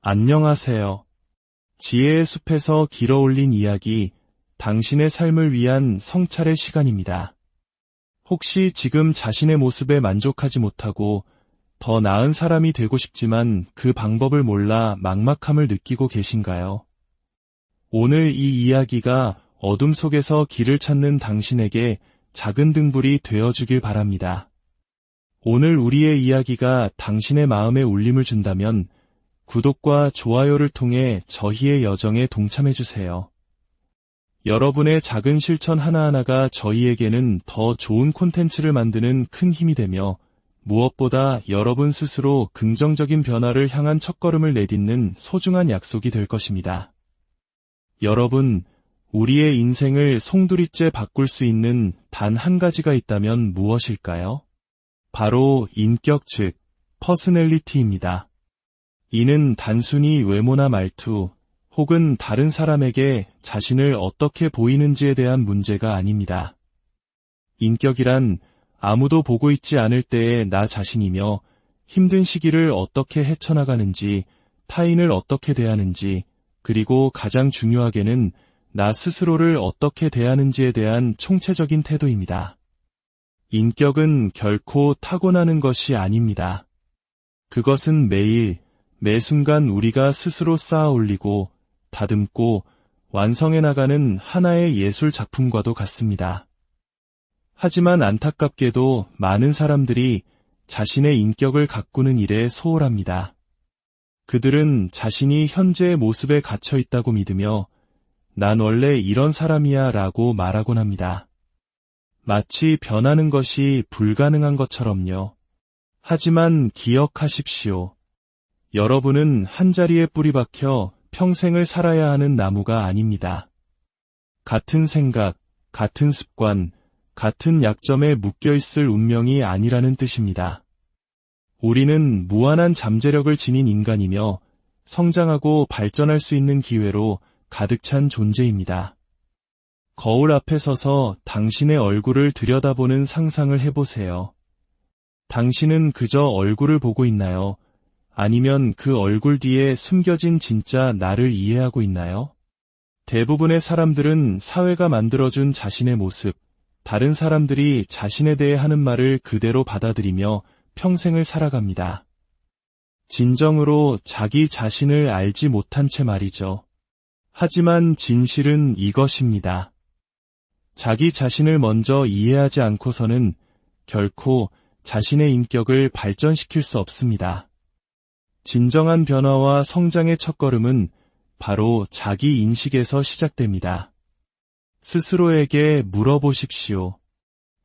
안녕하세요. 지혜의 숲에서 길어올린 이야기, 당신의 삶을 위한 성찰의 시간입니다. 혹시 지금 자신의 모습에 만족하지 못하고 더 나은 사람이 되고 싶지만 그 방법을 몰라 막막함을 느끼고 계신가요? 오늘 이 이야기가 어둠 속에서 길을 찾는 당신에게 작은 등불이 되어주길 바랍니다. 오늘 우리의 이야기가 당신의 마음에 울림을 준다면 구독과 좋아요를 통해 저희의 여정에 동참해주세요. 여러분의 작은 실천 하나하나가 저희에게는 더 좋은 콘텐츠를 만드는 큰 힘이 되며 무엇보다 여러분 스스로 긍정적인 변화를 향한 첫걸음을 내딛는 소중한 약속이 될 것입니다. 여러분, 우리의 인생을 송두리째 바꿀 수 있는 단 한 가지가 있다면 무엇일까요? 바로 인격 즉 퍼스널리티입니다. 이는 단순히 외모나 말투 혹은 다른 사람에게 자신을 어떻게 보이는지에 대한 문제가 아닙니다. 인격이란 아무도 보고 있지 않을 때의 나 자신이며 힘든 시기를 어떻게 헤쳐나가는지, 타인을 어떻게 대하는지, 그리고 가장 중요하게는 나 스스로를 어떻게 대하는지에 대한 총체적인 태도입니다. 인격은 결코 타고나는 것이 아닙니다. 그것은 매일, 매 순간 우리가 스스로 쌓아 올리고 다듬고 완성해 나가는 하나의 예술 작품과도 같습니다. 하지만 안타깝게도 많은 사람들이 자신의 인격을 가꾸는 일에 소홀합니다. 그들은 자신이 현재의 모습에 갇혀 있다고 믿으며 난 원래 이런 사람이야 라고 말하곤 합니다. 마치 변하는 것이 불가능한 것처럼요. 하지만 기억하십시오. 여러분은 한자리에 뿌리 박혀 평생을 살아야 하는 나무가 아닙니다. 같은 생각, 같은 습관, 같은 약점에 묶여있을 운명이 아니라는 뜻입니다. 우리는 무한한 잠재력을 지닌 인간이며 성장하고 발전할 수 있는 기회로 가득 찬 존재입니다. 거울 앞에 서서 당신의 얼굴을 들여다보는 상상을 해보세요. 당신은 그저 얼굴을 보고 있나요? 아니면 그 얼굴 뒤에 숨겨진 진짜 나를 이해하고 있나요? 대부분의 사람들은 사회가 만들어준 자신의 모습, 다른 사람들이 자신에 대해 하는 말을 그대로 받아들이며 평생을 살아갑니다. 진정으로 자기 자신을 알지 못한 채 말이죠. 하지만 진실은 이것입니다. 자기 자신을 먼저 이해하지 않고서는 결코 자신의 인격을 발전시킬 수 없습니다. 진정한 변화와 성장의 첫걸음은 바로 자기 인식에서 시작됩니다. 스스로에게 물어보십시오.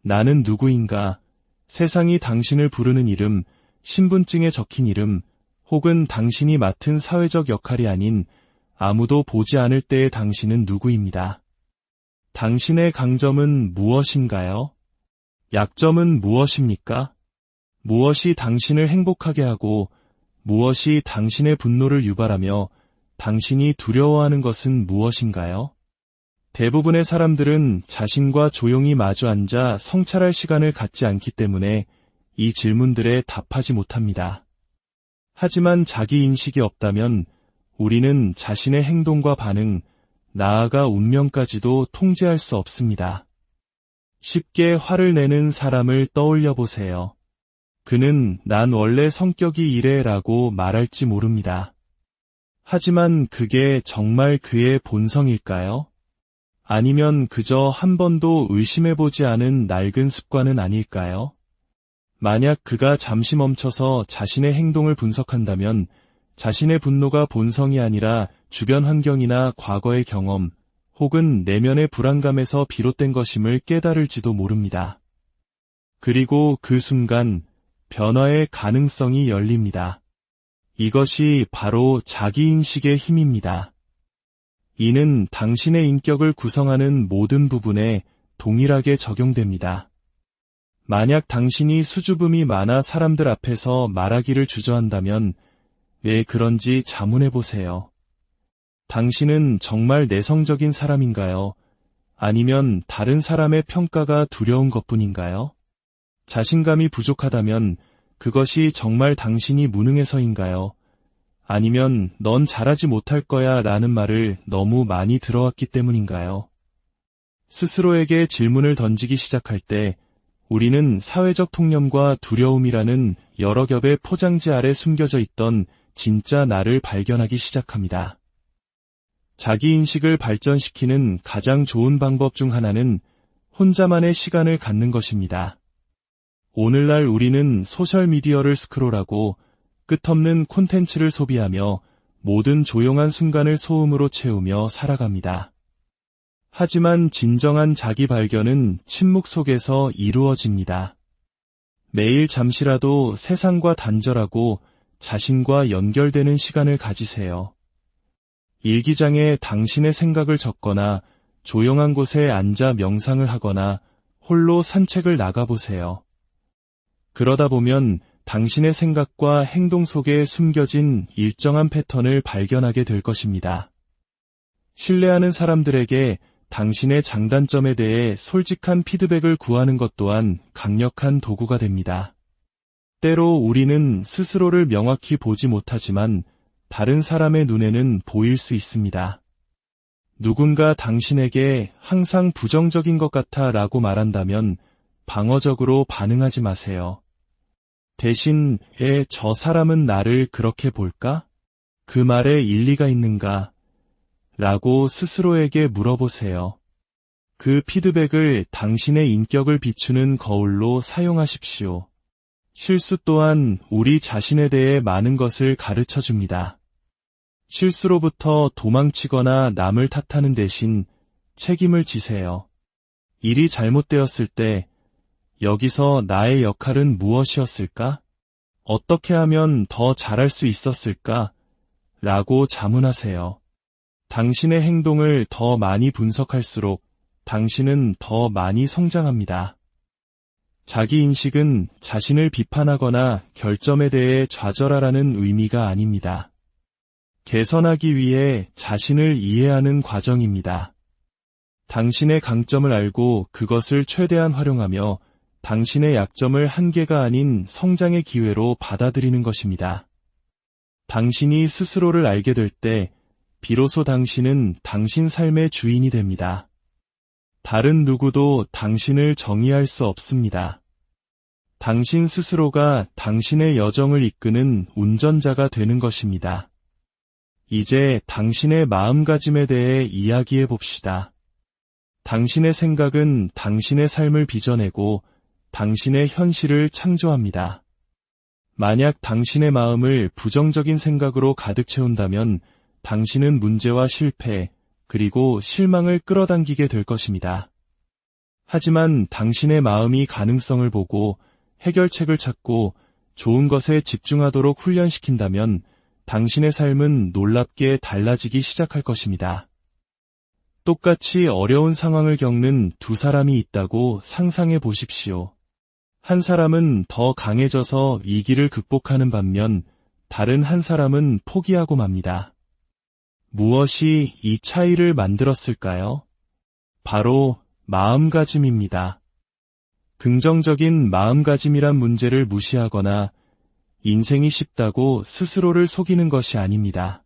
나는 누구인가? 세상이 당신을 부르는 이름, 신분증에 적힌 이름, 혹은 당신이 맡은 사회적 역할이 아닌 아무도 보지 않을 때의 당신은 누구입니다. 당신의 강점은 무엇인가요? 약점은 무엇입니까? 무엇이 당신을 행복하게 하고 무엇이 당신의 분노를 유발하며 당신이 두려워하는 것은 무엇인가요? 대부분의 사람들은 자신과 조용히 마주 앉아 성찰할 시간을 갖지 않기 때문에 이 질문들에 답하지 못합니다. 하지만 자기 인식이 없다면 우리는 자신의 행동과 반응, 나아가 운명까지도 통제할 수 없습니다. 쉽게 화를 내는 사람을 떠올려 보세요. 그는 난 원래 성격이 이래 라고 말할지 모릅니다. 하지만 그게 정말 그의 본성일까요? 아니면 그저 한 번도 의심해보지 않은 낡은 습관은 아닐까요? 만약 그가 잠시 멈춰서 자신의 행동을 분석한다면 자신의 분노가 본성이 아니라 주변 환경이나 과거의 경험 혹은 내면의 불안감에서 비롯된 것임을 깨달을지도 모릅니다. 그리고 그 순간 변화의 가능성이 열립니다. 이것이 바로 자기인식의 힘입니다. 이는 당신의 인격을 구성하는 모든 부분에 동일하게 적용됩니다. 만약 당신이 수줍음이 많아 사람들 앞에서 말하기를 주저한다면 왜 그런지 자문해보세요. 당신은 정말 내성적인 사람인가요? 아니면 다른 사람의 평가가 두려운 것뿐인가요? 자신감이 부족하다면 그것이 정말 당신이 무능해서인가요? 아니면 넌 잘하지 못할 거야 라는 말을 너무 많이 들어왔기 때문인가요? 스스로에게 질문을 던지기 시작할 때 우리는 사회적 통념과 두려움이라는 여러 겹의 포장지 아래 숨겨져 있던 진짜 나를 발견하기 시작합니다. 자기인식을 발전시키는 가장 좋은 방법 중 하나는 혼자만의 시간을 갖는 것입니다. 오늘날 우리는 소셜미디어를 스크롤하고 끝없는 콘텐츠를 소비하며 모든 조용한 순간을 소음으로 채우며 살아갑니다. 하지만 진정한 자기 발견은 침묵 속에서 이루어집니다. 매일 잠시라도 세상과 단절하고 자신과 연결되는 시간을 가지세요. 일기장에 당신의 생각을 적거나 조용한 곳에 앉아 명상을 하거나 홀로 산책을 나가보세요. 그러다 보면 당신의 생각과 행동 속에 숨겨진 일정한 패턴을 발견하게 될 것입니다. 신뢰하는 사람들에게 당신의 장단점에 대해 솔직한 피드백을 구하는 것 또한 강력한 도구가 됩니다. 때로 우리는 스스로를 명확히 보지 못하지만 다른 사람의 눈에는 보일 수 있습니다. 누군가 당신에게 항상 부정적인 것 같아 라고 말한다면 방어적으로 반응하지 마세요. 대신 저 사람은 나를 그렇게 볼까? 그 말에 일리가 있는가? 라고 스스로에게 물어보세요. 그 피드백을 당신의 인격을 비추는 거울로 사용하십시오. 실수 또한 우리 자신에 대해 많은 것을 가르쳐 줍니다. 실수로부터 도망치거나 남을 탓하는 대신 책임을 지세요. 일이 잘못되었을 때 여기서 나의 역할은 무엇이었을까? 어떻게 하면 더 잘할 수 있었을까? 라고 자문하세요. 당신의 행동을 더 많이 분석할수록 당신은 더 많이 성장합니다. 자기인식은 자신을 비판하거나 결점에 대해 좌절하라는 의미가 아닙니다. 개선하기 위해 자신을 이해하는 과정입니다. 당신의 강점을 알고 그것을 최대한 활용하며 당신의 약점을 한계가 아닌 성장의 기회로 받아들이는 것입니다. 당신이 스스로를 알게 될 때 비로소 당신은 당신 삶의 주인이 됩니다. 다른 누구도 당신을 정의할 수 없습니다. 당신 스스로가 당신의 여정을 이끄는 운전자가 되는 것입니다. 이제 당신의 마음가짐에 대해 이야기해 봅시다. 당신의 생각은 당신의 삶을 빚어내고 당신의 현실을 창조합니다. 만약 당신의 마음을 부정적인 생각으로 가득 채운다면 당신은 문제와 실패, 그리고 실망을 끌어당기게 될 것입니다. 하지만 당신의 마음이 가능성을 보고 해결책을 찾고 좋은 것에 집중하도록 훈련시킨다면 당신의 삶은 놀랍게 달라지기 시작할 것입니다. 똑같이 어려운 상황을 겪는 두 사람이 있다고 상상해 보십시오. 한 사람은 더 강해져서 위기를 극복하는 반면 다른 한 사람은 포기하고 맙니다. 무엇이 이 차이를 만들었을까요? 바로 마음가짐입니다. 긍정적인 마음가짐이란 문제를 무시하거나 인생이 쉽다고 스스로를 속이는 것이 아닙니다.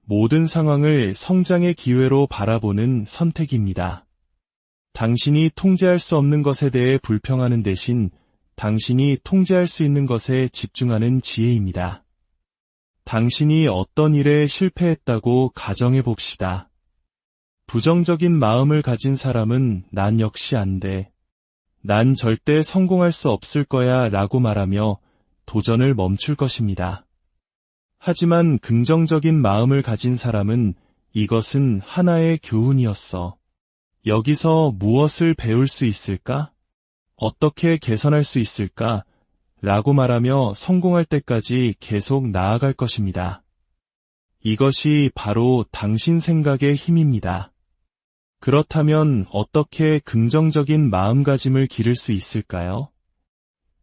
모든 상황을 성장의 기회로 바라보는 선택입니다. 당신이 통제할 수 없는 것에 대해 불평하는 대신 당신이 통제할 수 있는 것에 집중하는 지혜입니다. 당신이 어떤 일에 실패했다고 가정해 봅시다. 부정적인 마음을 가진 사람은 난 역시 안 돼. 난 절대 성공할 수 없을 거야 라고 말하며 도전을 멈출 것입니다. 하지만 긍정적인 마음을 가진 사람은 이것은 하나의 교훈이었어. 여기서 무엇을 배울 수 있을까? 어떻게 개선할 수 있을까? 라고 말하며 성공할 때까지 계속 나아갈 것입니다. 이것이 바로 당신 생각의 힘입니다. 그렇다면 어떻게 긍정적인 마음가짐을 기를 수 있을까요?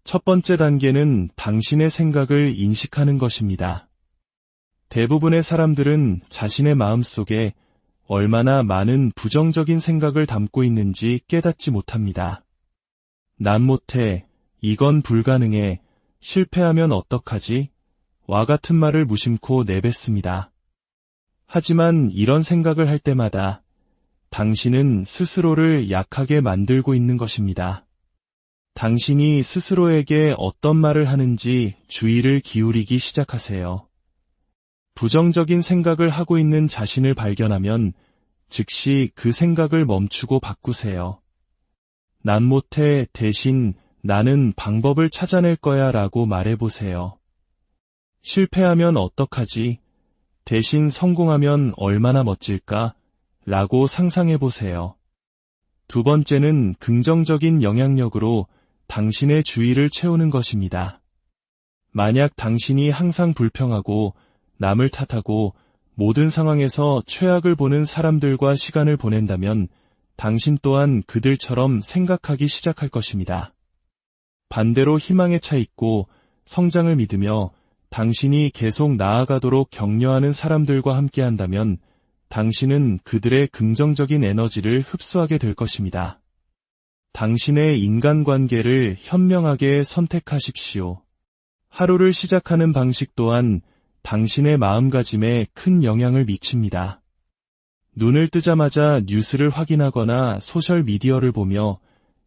첫 번째 단계는 당신의 생각을 인식하는 것입니다. 대부분의 사람들은 자신의 마음속에 얼마나 많은 부정적인 생각을 담고 있는지 깨닫지 못합니다. 난 못해, 이건 불가능해, 실패하면 어떡하지? 와 같은 말을 무심코 내뱉습니다. 하지만 이런 생각을 할 때마다 당신은 스스로를 약하게 만들고 있는 것입니다. 당신이 스스로에게 어떤 말을 하는지 주의를 기울이기 시작하세요. 부정적인 생각을 하고 있는 자신을 발견하면 즉시 그 생각을 멈추고 바꾸세요. 난 못해 대신 나는 방법을 찾아낼 거야 라고 말해보세요. 실패하면 어떡하지? 대신 성공하면 얼마나 멋질까? 라고 상상해보세요. 두 번째는 긍정적인 영향력으로 당신의 주의를 채우는 것입니다. 만약 당신이 항상 불평하고 남을 탓하고 모든 상황에서 최악을 보는 사람들과 시간을 보낸다면 당신 또한 그들처럼 생각하기 시작할 것입니다. 반대로 희망에 차 있고 성장을 믿으며 당신이 계속 나아가도록 격려하는 사람들과 함께한다면 당신은 그들의 긍정적인 에너지를 흡수하게 될 것입니다. 당신의 인간관계를 현명하게 선택하십시오. 하루를 시작하는 방식 또한 당신의 마음가짐에 큰 영향을 미칩니다. 눈을 뜨자마자 뉴스를 확인하거나 소셜미디어를 보며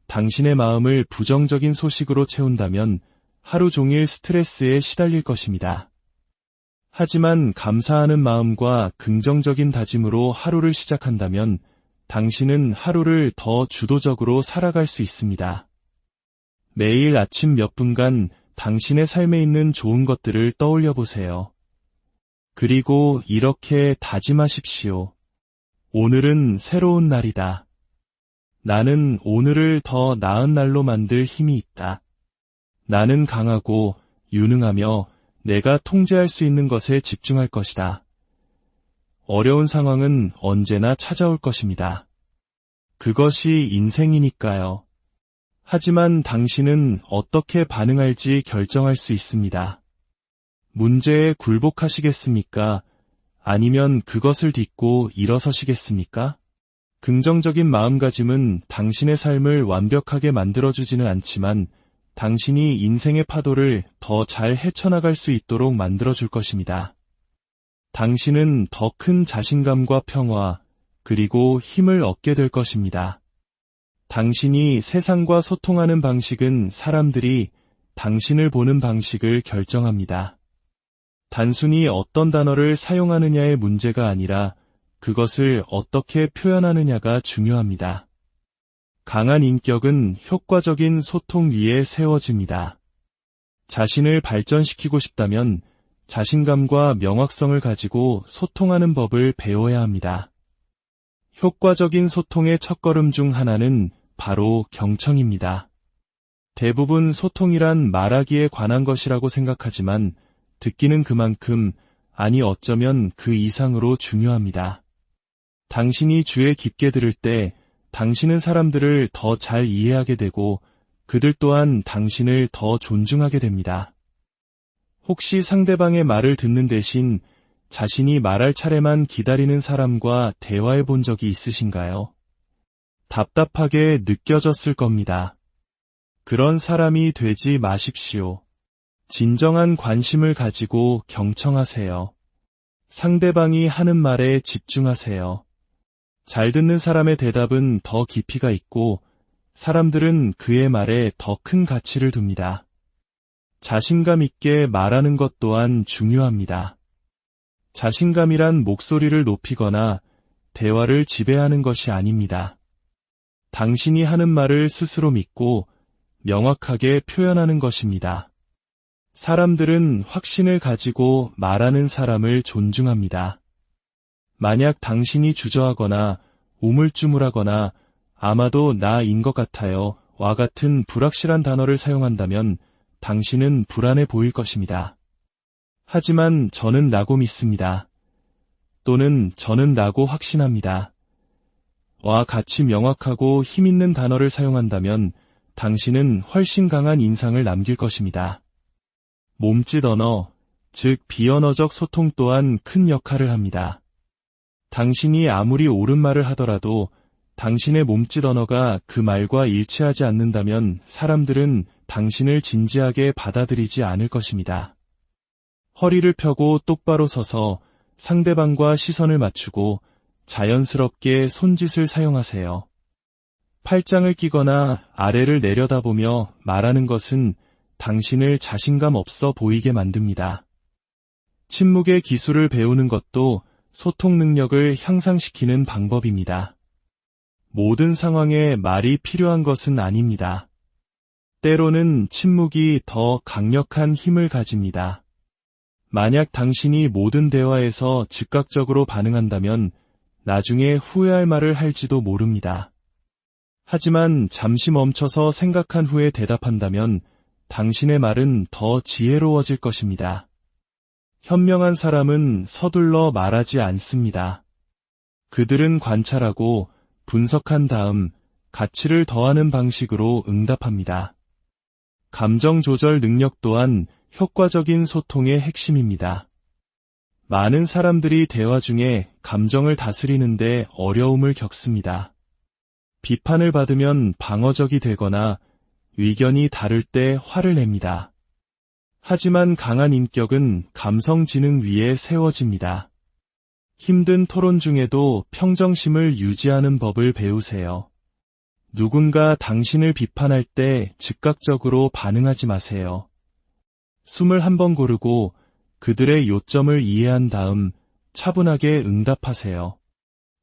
당신의 마음을 부정적인 소식으로 채운다면 하루 종일 스트레스에 시달릴 것입니다. 하지만 감사하는 마음과 긍정적인 다짐으로 하루를 시작한다면 당신은 하루를 더 주도적으로 살아갈 수 있습니다. 매일 아침 몇 분간 당신의 삶에 있는 좋은 것들을 떠올려 보세요. 그리고 이렇게 다짐하십시오. 오늘은 새로운 날이다. 나는 오늘을 더 나은 날로 만들 힘이 있다. 나는 강하고 유능하며 내가 통제할 수 있는 것에 집중할 것이다. 어려운 상황은 언제나 찾아올 것입니다. 그것이 인생이니까요. 하지만 당신은 어떻게 반응할지 결정할 수 있습니다. 문제에 굴복하시겠습니까? 아니면 그것을 딛고 일어서시겠습니까? 긍정적인 마음가짐은 당신의 삶을 완벽하게 만들어주지는 않지만 당신이 인생의 파도를 더 잘 헤쳐나갈 수 있도록 만들어줄 것입니다. 당신은 더 큰 자신감과 평화, 그리고 힘을 얻게 될 것입니다. 당신이 세상과 소통하는 방식은 사람들이 당신을 보는 방식을 결정합니다. 단순히 어떤 단어를 사용하느냐의 문제가 아니라 그것을 어떻게 표현하느냐가 중요합니다. 강한 인격은 효과적인 소통 위에 세워집니다. 자신을 발전시키고 싶다면 자신감과 명확성을 가지고 소통하는 법을 배워야 합니다. 효과적인 소통의 첫걸음 중 하나는 바로 경청입니다. 대부분 소통이란 말하기에 관한 것이라고 생각하지만 듣기는 그만큼, 아니 어쩌면 그 이상으로 중요합니다. 당신이 주에 깊게 들을 때 당신은 사람들을 더 잘 이해하게 되고 그들 또한 당신을 더 존중하게 됩니다. 혹시 상대방의 말을 듣는 대신 자신이 말할 차례만 기다리는 사람과 대화해 본 적이 있으신가요? 답답하게 느껴졌을 겁니다. 그런 사람이 되지 마십시오. 진정한 관심을 가지고 경청하세요. 상대방이 하는 말에 집중하세요. 잘 듣는 사람의 대답은 더 깊이가 있고 사람들은 그의 말에 더 큰 가치를 둡니다. 자신감 있게 말하는 것 또한 중요합니다. 자신감이란 목소리를 높이거나 대화를 지배하는 것이 아닙니다. 당신이 하는 말을 스스로 믿고 명확하게 표현하는 것입니다. 사람들은 확신을 가지고 말하는 사람을 존중합니다. 만약 당신이 주저하거나 우물쭈물하거나 아마도 나인 것 같아요 와 같은 불확실한 단어를 사용한다면 당신은 불안해 보일 것입니다. 하지만 저는 나고 믿습니다. 또는 저는 나고 확신합니다. 와 같이 명확하고 힘있는 단어를 사용한다면 당신은 훨씬 강한 인상을 남길 것입니다. 몸짓 언어, 즉 비언어적 소통 또한 큰 역할을 합니다. 당신이 아무리 옳은 말을 하더라도 당신의 몸짓 언어가 그 말과 일치하지 않는다면 사람들은 당신을 진지하게 받아들이지 않을 것입니다. 허리를 펴고 똑바로 서서 상대방과 시선을 맞추고 자연스럽게 손짓을 사용하세요. 팔짱을 끼거나 아래를 내려다보며 말하는 것은 당신을 자신감 없어 보이게 만듭니다. 침묵의 기술을 배우는 것도 소통 능력을 향상시키는 방법입니다. 모든 상황에 말이 필요한 것은 아닙니다. 때로는 침묵이 더 강력한 힘을 가집니다. 만약 당신이 모든 대화에서 즉각적으로 반응한다면 나중에 후회할 말을 할지도 모릅니다. 하지만 잠시 멈춰서 생각한 후에 대답한다면 당신의 말은 더 지혜로워질 것입니다. 현명한 사람은 서둘러 말하지 않습니다. 그들은 관찰하고 분석한 다음 가치를 더하는 방식으로 응답합니다. 감정 조절 능력 또한 효과적인 소통의 핵심입니다. 많은 사람들이 대화 중에 감정을 다스리는데 어려움을 겪습니다. 비판을 받으면 방어적이 되거나 의견이 다를 때 화를 냅니다. 하지만 강한 인격은 감성 지능 위에 세워집니다. 힘든 토론 중에도 평정심을 유지하는 법을 배우세요. 누군가 당신을 비판할 때 즉각적으로 반응하지 마세요. 숨을 한번 고르고 그들의 요점을 이해한 다음 차분하게 응답하세요.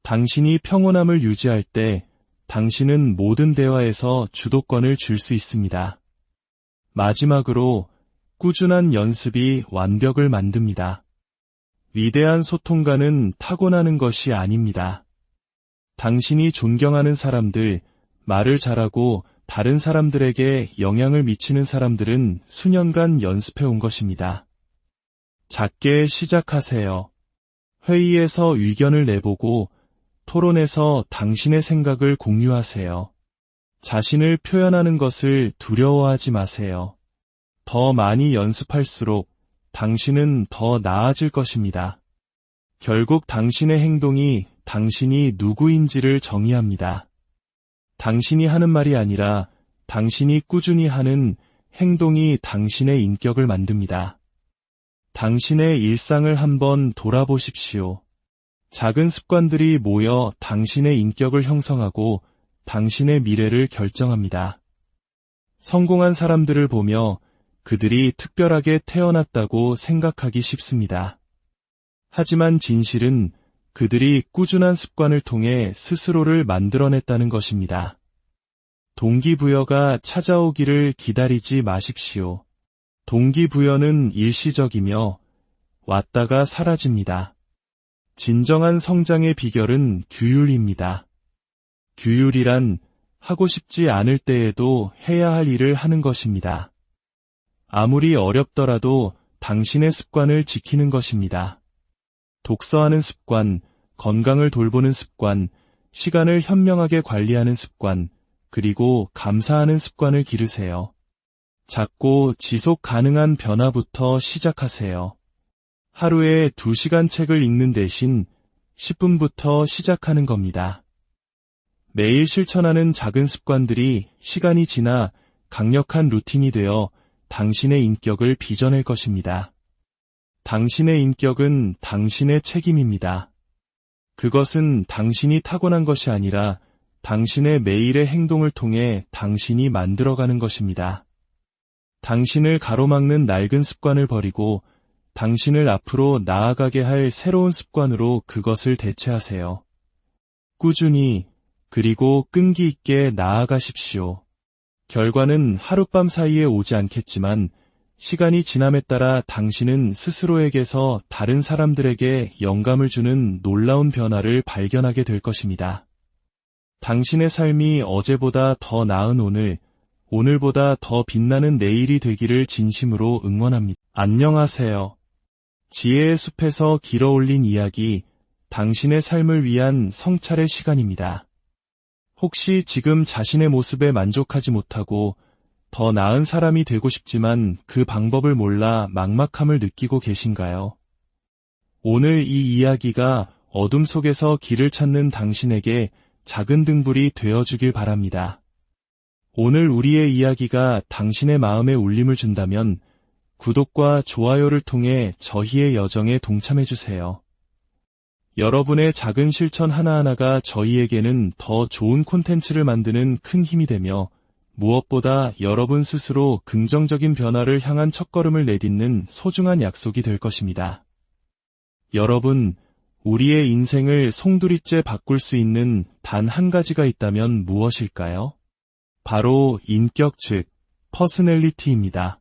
당신이 평온함을 유지할 때 당신은 모든 대화에서 주도권을 줄 수 있습니다. 마지막으로 꾸준한 연습이 완벽을 만듭니다. 위대한 소통가는 타고나는 것이 아닙니다. 당신이 존경하는 사람들, 말을 잘하고 다른 사람들에게 영향을 미치는 사람들은 수년간 연습해 온 것입니다. 작게 시작하세요. 회의에서 의견을 내보고 토론에서 당신의 생각을 공유하세요. 자신을 표현하는 것을 두려워하지 마세요. 더 많이 연습할수록 당신은 더 나아질 것입니다. 결국 당신의 행동이 당신이 누구인지를 정의합니다. 당신이 하는 말이 아니라 당신이 꾸준히 하는 행동이 당신의 인격을 만듭니다. 당신의 일상을 한번 돌아보십시오. 작은 습관들이 모여 당신의 인격을 형성하고 당신의 미래를 결정합니다. 성공한 사람들을 보며 그들이 특별하게 태어났다고 생각하기 쉽습니다. 하지만 진실은 그들이 꾸준한 습관을 통해 스스로를 만들어냈다는 것입니다. 동기부여가 찾아오기를 기다리지 마십시오. 동기부여는 일시적이며 왔다가 사라집니다. 진정한 성장의 비결은 규율입니다. 규율이란 하고 싶지 않을 때에도 해야 할 일을 하는 것입니다. 아무리 어렵더라도 당신의 습관을 지키는 것입니다. 독서하는 습관, 건강을 돌보는 습관, 시간을 현명하게 관리하는 습관, 그리고 감사하는 습관을 기르세요. 작고 지속 가능한 변화부터 시작하세요. 하루에 2시간 책을 읽는 대신 10분부터 시작하는 겁니다. 매일 실천하는 작은 습관들이 시간이 지나 강력한 루틴이 되어 당신의 인격을 빚어낼 것입니다. 당신의 인격은 당신의 책임입니다. 그것은 당신이 타고난 것이 아니라 당신의 매일의 행동을 통해 당신이 만들어가는 것입니다. 당신을 가로막는 낡은 습관을 버리고 당신을 앞으로 나아가게 할 새로운 습관으로 그것을 대체하세요. 꾸준히 그리고 끈기 있게 나아가십시오. 결과는 하룻밤 사이에 오지 않겠지만 시간이 지남에 따라 당신은 스스로에게서 다른 사람들에게 영감을 주는 놀라운 변화를 발견하게 될 것입니다. 당신의 삶이 어제보다 더 나은 오늘, 오늘보다 더 빛나는 내일이 되기를 진심으로 응원합니다. 안녕하세요. 지혜의 숲에서 길어올린 이야기, 당신의 삶을 위한 성찰의 시간입니다. 혹시 지금 자신의 모습에 만족하지 못하고 더 나은 사람이 되고 싶지만 그 방법을 몰라 막막함을 느끼고 계신가요? 오늘 이 이야기가 어둠 속에서 길을 찾는 당신에게 작은 등불이 되어주길 바랍니다. 오늘 우리의 이야기가 당신의 마음에 울림을 준다면 구독과 좋아요를 통해 저희의 여정에 동참해주세요. 여러분의 작은 실천 하나하나가 저희에게는 더 좋은 콘텐츠를 만드는 큰 힘이 되며 무엇보다 여러분 스스로 긍정적인 변화를 향한 첫걸음을 내딛는 소중한 약속이 될 것입니다. 여러분, 우리의 인생을 송두리째 바꿀 수 있는 단 한 가지가 있다면 무엇일까요? 바로 인격 즉 퍼스널리티입니다.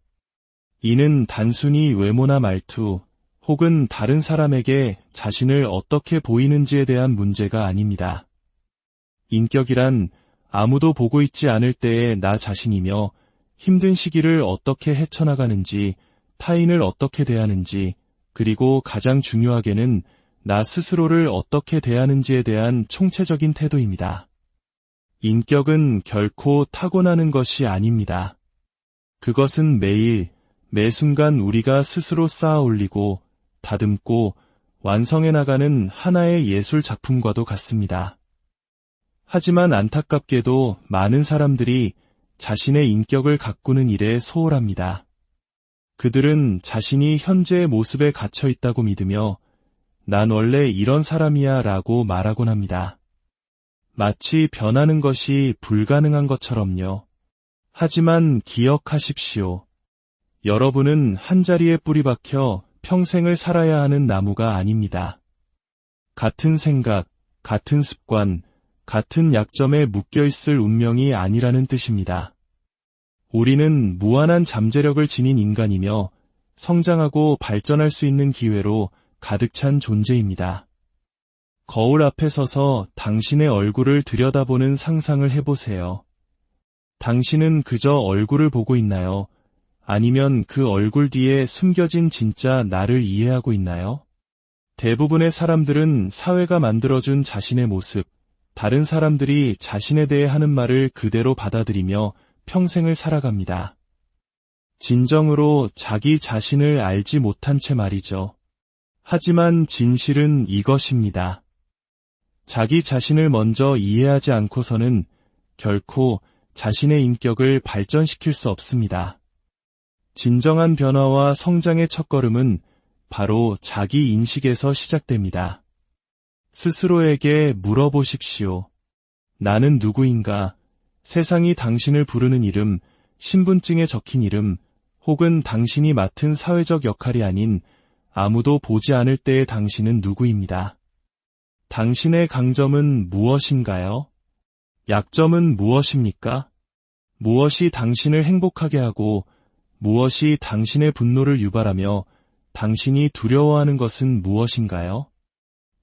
이는 단순히 외모나 말투 혹은 다른 사람에게 자신을 어떻게 보이는지에 대한 문제가 아닙니다. 인격이란 아무도 보고 있지 않을 때의 나 자신이며 힘든 시기를 어떻게 헤쳐나가는지, 타인을 어떻게 대하는지, 그리고 가장 중요하게는 나 스스로를 어떻게 대하는지에 대한 총체적인 태도입니다. 인격은 결코 타고나는 것이 아닙니다. 그것은 매일, 매 순간 우리가 스스로 쌓아 올리고, 다듬고, 완성해 나가는 하나의 예술 작품과도 같습니다. 하지만 안타깝게도 많은 사람들이 자신의 인격을 가꾸는 일에 소홀합니다. 그들은 자신이 현재의 모습에 갇혀 있다고 믿으며 난 원래 이런 사람이야 라고 말하곤 합니다. 마치 변하는 것이 불가능한 것처럼요. 하지만 기억하십시오. 여러분은 한자리에 뿌리 박혀 평생을 살아야 하는 나무가 아닙니다. 같은 생각, 같은 습관, 같은 약점에 묶여있을 운명이 아니라는 뜻입니다. 우리는 무한한 잠재력을 지닌 인간이며 성장하고 발전할 수 있는 기회로 가득 찬 존재입니다. 거울 앞에 서서 당신의 얼굴을 들여다보는 상상을 해보세요. 당신은 그저 얼굴을 보고 있나요? 아니면 그 얼굴 뒤에 숨겨진 진짜 나를 이해하고 있나요? 대부분의 사람들은 사회가 만들어준 자신의 모습, 다른 사람들이 자신에 대해 하는 말을 그대로 받아들이며 평생을 살아갑니다. 진정으로 자기 자신을 알지 못한 채 말이죠. 하지만 진실은 이것입니다. 자기 자신을 먼저 이해하지 않고서는 결코 자신의 인격을 발전시킬 수 없습니다. 진정한 변화와 성장의 첫걸음은 바로 자기 인식에서 시작됩니다. 스스로에게 물어보십시오. 나는 누구인가? 세상이 당신을 부르는 이름, 신분증에 적힌 이름, 혹은 당신이 맡은 사회적 역할이 아닌 아무도 보지 않을 때의 당신은 누구입니다. 당신의 강점은 무엇인가요? 약점은 무엇입니까? 무엇이 당신을 행복하게 하고 무엇이 당신의 분노를 유발하며 당신이 두려워하는 것은 무엇인가요?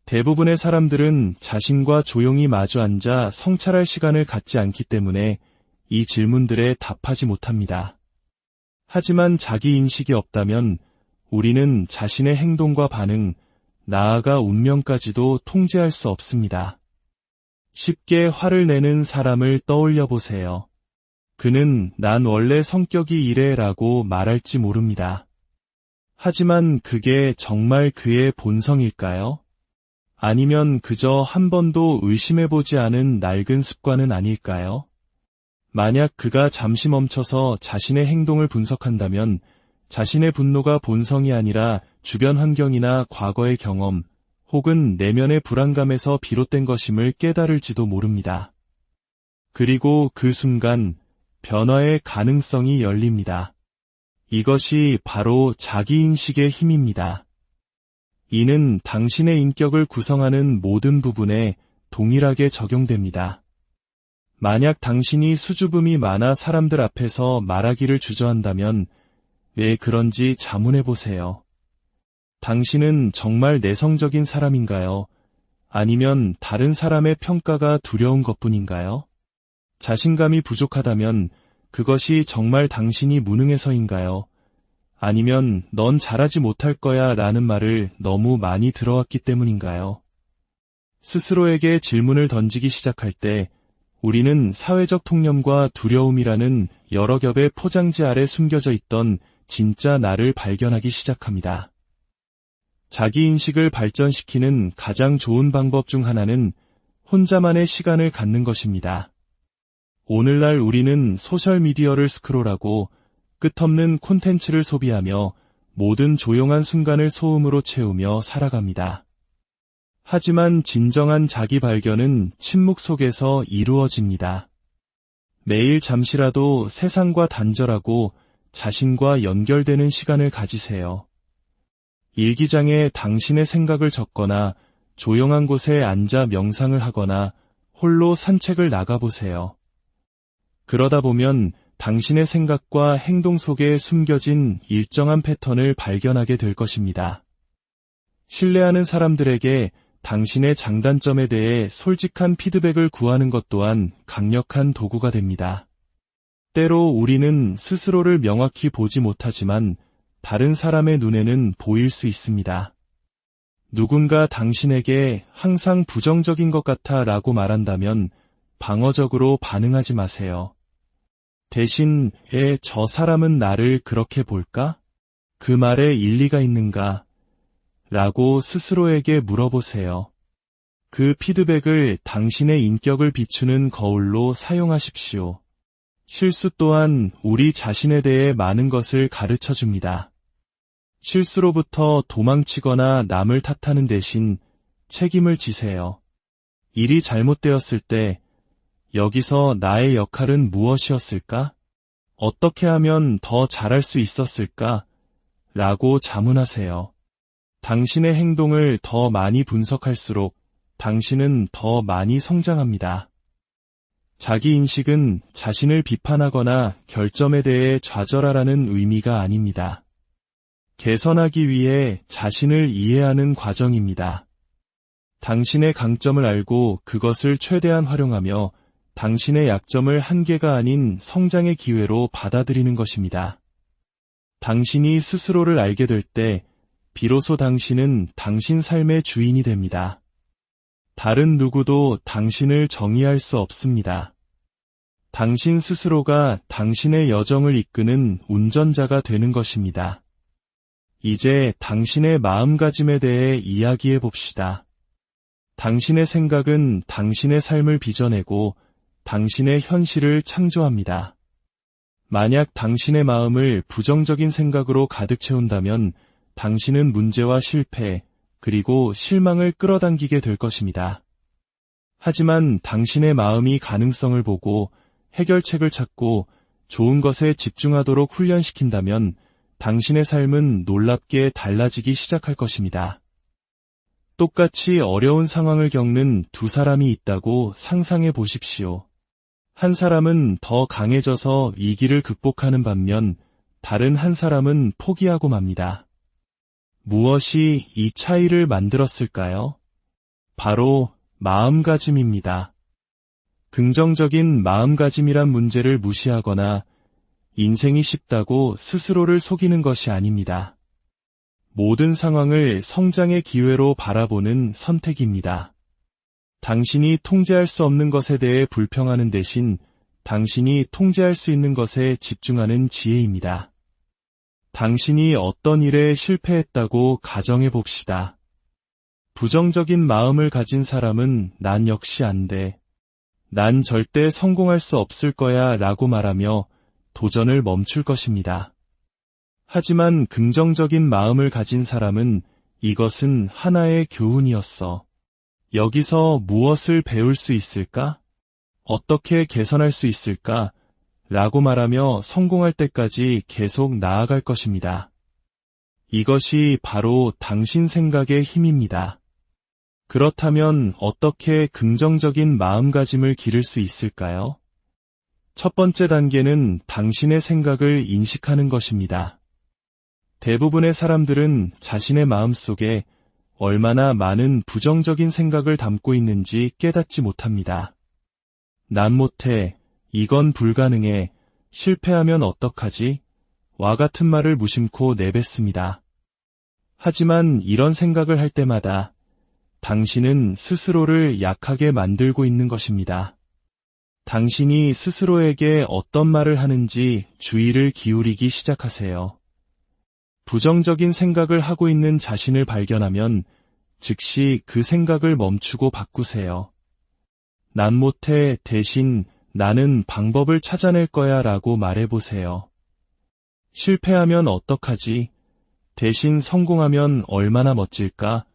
대부분의 사람들은 자신과 조용히 마주 앉아 성찰할 시간을 갖지 않기 때문에 이 질문들에 답하지 못합니다. 하지만 자기 인식이 없다면 우리는 자신의 행동과 반응, 나아가 운명까지도 통제할 수 없습니다. 쉽게 화를 내는 사람을 떠올려 보세요. 그는 난 원래 성격이 이래라고 말할지 모릅니다. 하지만 그게 정말 그의 본성일까요? 아니면 그저 한 번도 의심해보지 않은 낡은 습관은 아닐까요? 만약 그가 잠시 멈춰서 자신의 행동을 분석한다면 자신의 분노가 본성이 아니라 주변 환경이나 과거의 경험 혹은 내면의 불안감에서 비롯된 것임을 깨달을지도 모릅니다. 그리고 그 순간 변화의 가능성이 열립니다. 이것이 바로 자기인식의 힘입니다. 이는 당신의 인격을 구성하는 모든 부분에 동일하게 적용됩니다. 만약 당신이 수줍음이 많아 사람들 앞에서 말하기를 주저한다면 왜 그런지 자문해보세요. 당신은 정말 내성적인 사람인가요? 아니면 다른 사람의 평가가 두려운 것뿐인가요? 자신감이 부족하다면 그것이 정말 당신이 무능해서인가요? 아니면 넌 잘하지 못할 거야 라는 말을 너무 많이 들어왔기 때문인가요? 스스로에게 질문을 던지기 시작할 때 우리는 사회적 통념과 두려움이라는 여러 겹의 포장지 아래 숨겨져 있던 진짜 나를 발견하기 시작합니다. 자기인식을 발전시키는 가장 좋은 방법 중 하나는 혼자만의 시간을 갖는 것입니다. 오늘날 우리는 소셜미디어를 스크롤하고 끝없는 콘텐츠를 소비하며 모든 조용한 순간을 소음으로 채우며 살아갑니다. 하지만 진정한 자기 발견은 침묵 속에서 이루어집니다. 매일 잠시라도 세상과 단절하고 자신과 연결되는 시간을 가지세요. 일기장에 당신의 생각을 적거나 조용한 곳에 앉아 명상을 하거나 홀로 산책을 나가보세요. 그러다 보면 당신의 생각과 행동 속에 숨겨진 일정한 패턴을 발견하게 될 것입니다. 신뢰하는 사람들에게 당신의 장단점에 대해 솔직한 피드백을 구하는 것 또한 강력한 도구가 됩니다. 때로 우리는 스스로를 명확히 보지 못하지만 다른 사람의 눈에는 보일 수 있습니다. 누군가 당신에게 항상 부정적인 것 같아 라고 말한다면 방어적으로 반응하지 마세요. 대신 저 사람은 나를 그렇게 볼까? 그 말에 일리가 있는가? 라고 스스로에게 물어보세요. 그 피드백을 당신의 인격을 비추는 거울로 사용하십시오. 실수 또한 우리 자신에 대해 많은 것을 가르쳐 줍니다. 실수로부터 도망치거나 남을 탓하는 대신 책임을 지세요. 일이 잘못되었을 때 여기서 나의 역할은 무엇이었을까? 어떻게 하면 더 잘할 수 있었을까? 라고 자문하세요. 당신의 행동을 더 많이 분석할수록 당신은 더 많이 성장합니다. 자기인식은 자신을 비판하거나 결점에 대해 좌절하라는 의미가 아닙니다. 개선하기 위해 자신을 이해하는 과정입니다. 당신의 강점을 알고 그것을 최대한 활용하며 당신의 약점을 한계가 아닌 성장의 기회로 받아들이는 것입니다. 당신이 스스로를 알게 될 때 비로소 당신은 당신 삶의 주인이 됩니다. 다른 누구도 당신을 정의할 수 없습니다. 당신 스스로가 당신의 여정을 이끄는 운전자가 되는 것입니다. 이제 당신의 마음가짐에 대해 이야기해 봅시다. 당신의 생각은 당신의 삶을 빚어내고 당신의 현실을 창조합니다. 만약 당신의 마음을 부정적인 생각으로 가득 채운다면 당신은 문제와 실패, 그리고 실망을 끌어당기게 될 것입니다. 하지만 당신의 마음이 가능성을 보고 해결책을 찾고 좋은 것에 집중하도록 훈련시킨다면 당신의 삶은 놀랍게 달라지기 시작할 것입니다. 똑같이 어려운 상황을 겪는 두 사람이 있다고 상상해 보십시오. 한 사람은 더 강해져서 위기를 극복하는 반면 다른 한 사람은 포기하고 맙니다. 무엇이 이 차이를 만들었을까요? 바로 마음가짐입니다. 긍정적인 마음가짐이란 문제를 무시하거나 인생이 쉽다고 스스로를 속이는 것이 아닙니다. 모든 상황을 성장의 기회로 바라보는 선택입니다. 당신이 통제할 수 없는 것에 대해 불평하는 대신 당신이 통제할 수 있는 것에 집중하는 지혜입니다. 당신이 어떤 일에 실패했다고 가정해 봅시다. 부정적인 마음을 가진 사람은 난 역시 안 돼. 난 절대 성공할 수 없을 거야 라고 말하며 도전을 멈출 것입니다. 하지만 긍정적인 마음을 가진 사람은 이것은 하나의 교훈이었어. 여기서 무엇을 배울 수 있을까? 어떻게 개선할 수 있을까? 라고 말하며 성공할 때까지 계속 나아갈 것입니다. 이것이 바로 당신 생각의 힘입니다. 그렇다면 어떻게 긍정적인 마음가짐을 기를 수 있을까요? 첫 번째 단계는 당신의 생각을 인식하는 것입니다. 대부분의 사람들은 자신의 마음속에 얼마나 많은 부정적인 생각을 담고 있는지 깨닫지 못합니다. 난 못해, 이건 불가능해, 실패하면 어떡하지? 와 같은 말을 무심코 내뱉습니다. 하지만 이런 생각을 할 때마다 당신은 스스로를 약하게 만들고 있는 것입니다. 당신이 스스로에게 어떤 말을 하는지 주의를 기울이기 시작하세요. 부정적인 생각을 하고 있는 자신을 발견하면 즉시 그 생각을 멈추고 바꾸세요. 난 못해 대신 나는 방법을 찾아낼 거야 라고 말해보세요. 실패하면 어떡하지? 대신 성공하면 얼마나 멋질까?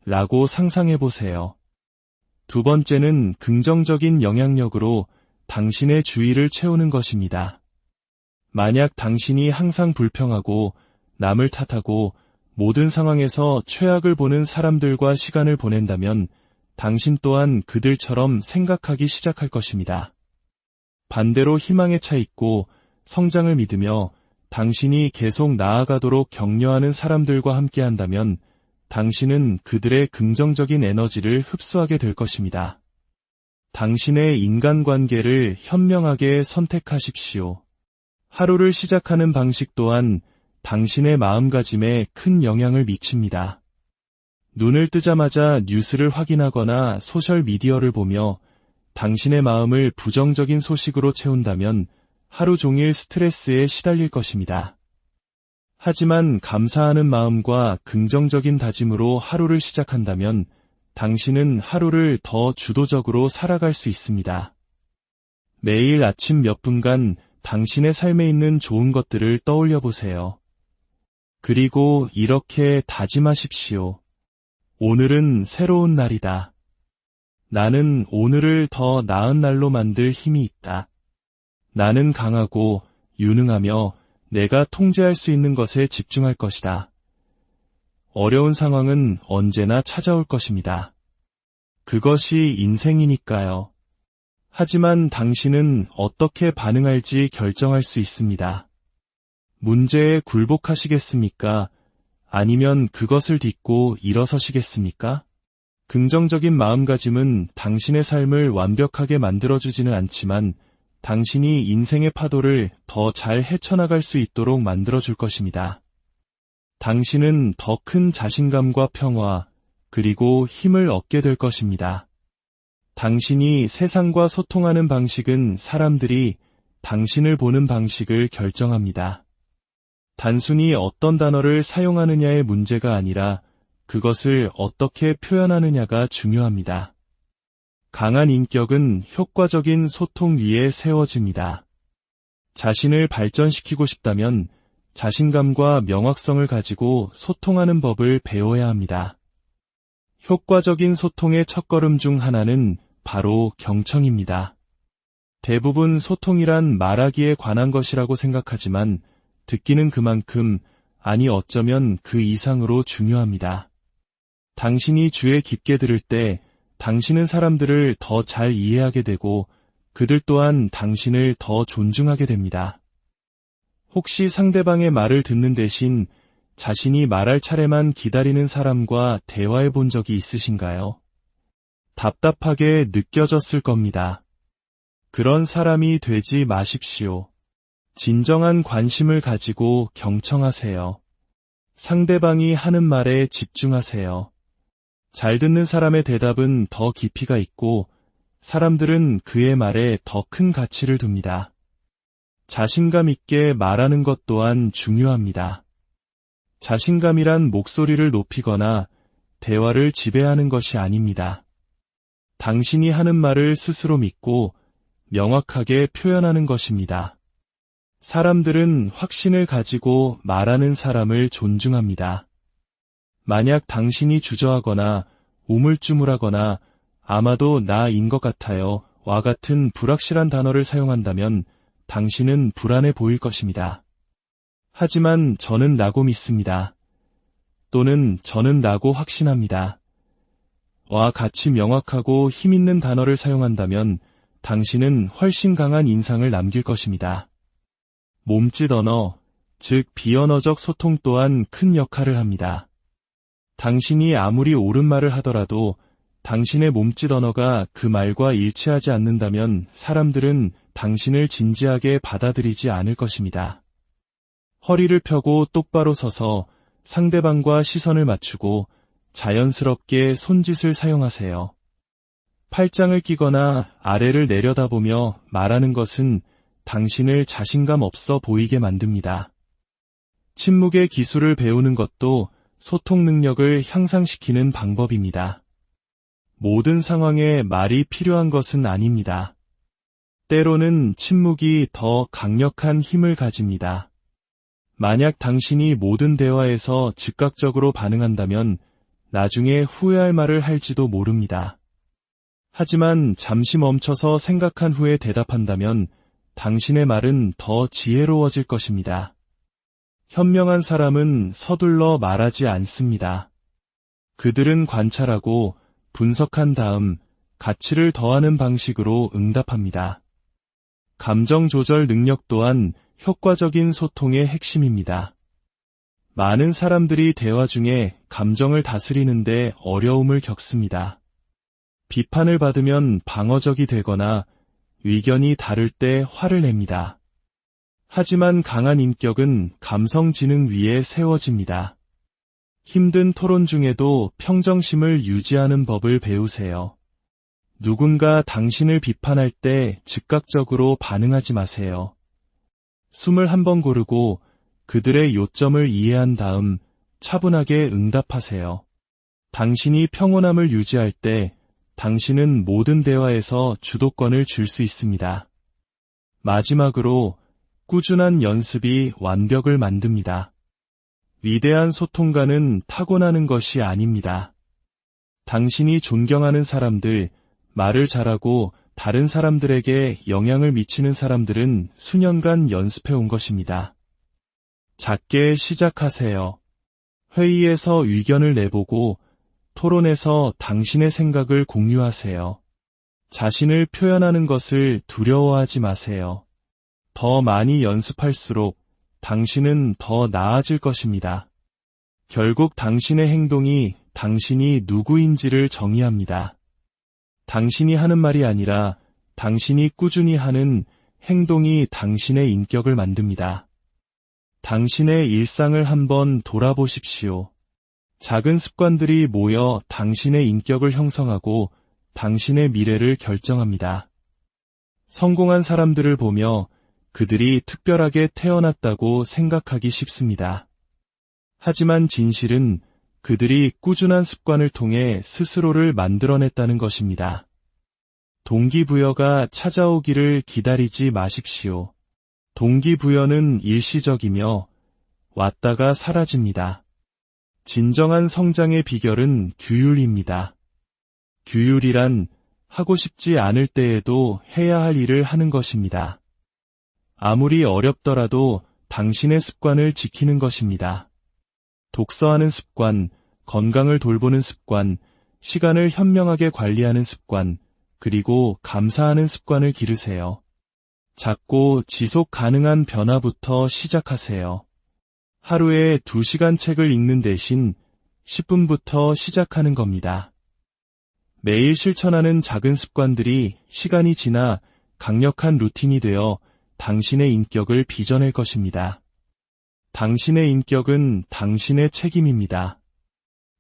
라고 상상해 보세요. 두 번째는 긍정적인 영향력으로 당신의 주위를 채우는 것입니다. 만약 당신이 항상 불평하고 남을 탓하고 모든 상황에서 최악을 보는 사람들과 시간을 보낸다면 당신 또한 그들처럼 생각하기 시작할 것입니다. 반대로 희망에 차 있고 성장을 믿으며 당신이 계속 나아가도록 격려하는 사람들과 함께한다면 당신은 그들의 긍정적인 에너지를 흡수하게 될 것입니다. 당신의 인간관계를 현명하게 선택하십시오. 하루를 시작하는 방식 또한 당신의 마음가짐에 큰 영향을 미칩니다. 눈을 뜨자마자 뉴스를 확인하거나 소셜미디어를 보며 당신의 마음을 부정적인 소식으로 채운다면 하루 종일 스트레스에 시달릴 것입니다. 하지만 감사하는 마음과 긍정적인 다짐으로 하루를 시작한다면 당신은 하루를 더 주도적으로 살아갈 수 있습니다. 매일 아침 몇 분간 당신의 삶에 있는 좋은 것들을 떠올려 보세요. 그리고 이렇게 다짐하십시오. 오늘은 새로운 날이다. 나는 오늘을 더 나은 날로 만들 힘이 있다. 나는 강하고 유능하며 내가 통제할 수 있는 것에 집중할 것이다. 어려운 상황은 언제나 찾아올 것입니다. 그것이 인생이니까요. 하지만 당신은 어떻게 반응할지 결정할 수 있습니다. 문제에 굴복하시겠습니까? 아니면 그것을 딛고 일어서시겠습니까? 긍정적인 마음가짐은 당신의 삶을 완벽하게 만들어주지는 않지만 당신이 인생의 파도를 더 잘 헤쳐나갈 수 있도록 만들어줄 것입니다. 당신은 더 큰 자신감과 평화, 그리고 힘을 얻게 될 것입니다. 당신이 세상과 소통하는 방식은 사람들이 당신을 보는 방식을 결정합니다. 단순히 어떤 단어를 사용하느냐의 문제가 아니라 그것을 어떻게 표현하느냐가 중요합니다. 강한 인격은 효과적인 소통 위에 세워집니다. 자신을 발전시키고 싶다면 자신감과 명확성을 가지고 소통하는 법을 배워야 합니다. 효과적인 소통의 첫걸음 중 하나는 바로 경청입니다. 대부분 소통이란 말하기에 관한 것이라고 생각하지만 듣기는 그만큼, 아니 어쩌면 그 이상으로 중요합니다. 당신이 귀에 깊게 들을 때 당신은 사람들을 더 잘 이해하게 되고 그들 또한 당신을 더 존중하게 됩니다. 혹시 상대방의 말을 듣는 대신 자신이 말할 차례만 기다리는 사람과 대화해 본 적이 있으신가요? 답답하게 느껴졌을 겁니다. 그런 사람이 되지 마십시오. 진정한 관심을 가지고 경청하세요. 상대방이 하는 말에 집중하세요. 잘 듣는 사람의 대답은 더 깊이가 있고 사람들은 그의 말에 더 큰 가치를 둡니다. 자신감 있게 말하는 것 또한 중요합니다. 자신감이란 목소리를 높이거나 대화를 지배하는 것이 아닙니다. 당신이 하는 말을 스스로 믿고 명확하게 표현하는 것입니다. 사람들은 확신을 가지고 말하는 사람을 존중합니다. 만약 당신이 주저하거나 우물쭈물하거나 아마도 나인 것 같아요 와 같은 불확실한 단어를 사용한다면 당신은 불안해 보일 것입니다. 하지만 저는 나고 믿습니다. 또는 저는 나고 확신합니다. 와 같이 명확하고 힘있는 단어를 사용한다면 당신은 훨씬 강한 인상을 남길 것입니다. 몸짓 언어, 즉 비언어적 소통 또한 큰 역할을 합니다. 당신이 아무리 옳은 말을 하더라도 당신의 몸짓 언어가 그 말과 일치하지 않는다면 사람들은 당신을 진지하게 받아들이지 않을 것입니다. 허리를 펴고 똑바로 서서 상대방과 시선을 맞추고 자연스럽게 손짓을 사용하세요. 팔짱을 끼거나 아래를 내려다보며 말하는 것은 당신을 자신감 없어 보이게 만듭니다. 침묵의 기술을 배우는 것도 소통 능력을 향상시키는 방법입니다. 모든 상황에 말이 필요한 것은 아닙니다. 때로는 침묵이 더 강력한 힘을 가집니다. 만약 당신이 모든 대화에서 즉각적으로 반응한다면 나중에 후회할 말을 할지도 모릅니다. 하지만 잠시 멈춰서 생각한 후에 대답한다면 당신의 말은 더 지혜로워질 것입니다. 현명한 사람은 서둘러 말하지 않습니다. 그들은 관찰하고 분석한 다음 가치를 더하는 방식으로 응답합니다. 감정 조절 능력 또한 효과적인 소통의 핵심입니다. 많은 사람들이 대화 중에 감정을 다스리는데 어려움을 겪습니다. 비판을 받으면 방어적이 되거나 의견이 다를 때 화를 냅니다. 하지만 강한 인격은 감성 지능 위에 세워집니다. 힘든 토론 중에도 평정심을 유지하는 법을 배우세요. 누군가 당신을 비판할 때 즉각적으로 반응하지 마세요. 숨을 한번 고르고 그들의 요점을 이해한 다음 차분하게 응답하세요. 당신이 평온함을 유지할 때 당신은 모든 대화에서 주도권을 줄 수 있습니다. 마지막으로 꾸준한 연습이 완벽을 만듭니다. 위대한 소통가는 타고나는 것이 아닙니다. 당신이 존경하는 사람들, 말을 잘하고 다른 사람들에게 영향을 미치는 사람들은 수년간 연습해온 것입니다. 작게 시작하세요. 회의에서 의견을 내보고 토론에서 당신의 생각을 공유하세요. 자신을 표현하는 것을 두려워하지 마세요. 더 많이 연습할수록 당신은 더 나아질 것입니다. 결국 당신의 행동이 당신이 누구인지를 정의합니다. 당신이 하는 말이 아니라 당신이 꾸준히 하는 행동이 당신의 인격을 만듭니다. 당신의 일상을 한번 돌아보십시오. 작은 습관들이 모여 당신의 인격을 형성하고 당신의 미래를 결정합니다. 성공한 사람들을 보며 그들이 특별하게 태어났다고 생각하기 쉽습니다. 하지만 진실은 그들이 꾸준한 습관을 통해 스스로를 만들어냈다는 것입니다. 동기부여가 찾아오기를 기다리지 마십시오. 동기부여는 일시적이며 왔다가 사라집니다. 진정한 성장의 비결은 규율입니다. 규율이란 하고 싶지 않을 때에도 해야 할 일을 하는 것입니다. 아무리 어렵더라도 당신의 습관을 지키는 것입니다. 독서하는 습관, 건강을 돌보는 습관, 시간을 현명하게 관리하는 습관, 그리고 감사하는 습관을 기르세요. 작고 지속 가능한 변화부터 시작하세요. 하루에 2시간 책을 읽는 대신 10분부터 시작하는 겁니다. 매일 실천하는 작은 습관들이 시간이 지나 강력한 루틴이 되어 당신의 인격을 빚어낼 것입니다. 당신의 인격은 당신의 책임입니다.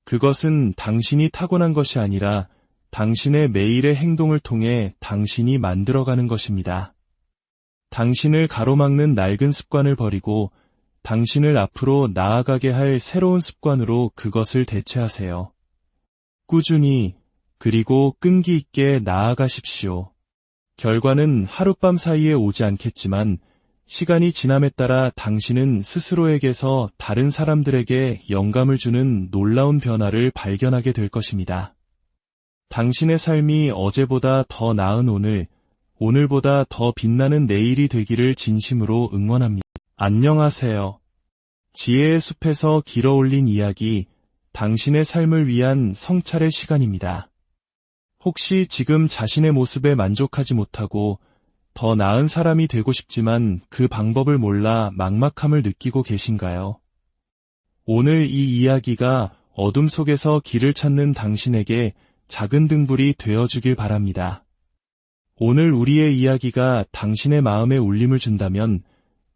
그것은 당신이 타고난 것이 아니라 당신의 매일의 행동을 통해 당신이 만들어가는 것입니다. 당신을 가로막는 낡은 습관을 버리고 당신을 앞으로 나아가게 할 새로운 습관으로 그것을 대체하세요. 꾸준히 그리고 끈기 있게 나아가십시오. 결과는 하룻밤 사이에 오지 않겠지만 시간이 지남에 따라 당신은 스스로에게서 다른 사람들에게 영감을 주는 놀라운 변화를 발견하게 될 것입니다. 당신의 삶이 어제보다 더 나은 오늘, 오늘보다 더 빛나는 내일이 되기를 진심으로 응원합니다. 안녕하세요. 지혜의 숲에서 길어올린 이야기, 당신의 삶을 위한 성찰의 시간입니다. 혹시 지금 자신의 모습에 만족하지 못하고 더 나은 사람이 되고 싶지만 그 방법을 몰라 막막함을 느끼고 계신가요? 오늘 이 이야기가 어둠 속에서 길을 찾는 당신에게 작은 등불이 되어주길 바랍니다. 오늘 우리의 이야기가 당신의 마음에 울림을 준다면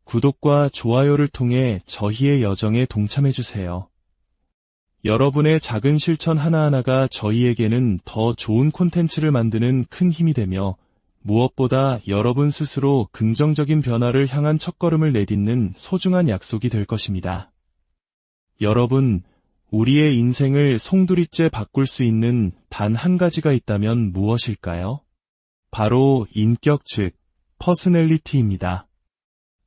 구독과 좋아요를 통해 저희의 여정에 동참해주세요. 여러분의 작은 실천 하나하나가 저희에게는 더 좋은 콘텐츠를 만드는 큰 힘이 되며 무엇보다 여러분 스스로 긍정적인 변화를 향한 첫걸음을 내딛는 소중한 약속이 될 것입니다. 여러분, 우리의 인생을 송두리째 바꿀 수 있는 단 한 가지가 있다면 무엇일까요? 바로 인격 즉 퍼스널리티입니다.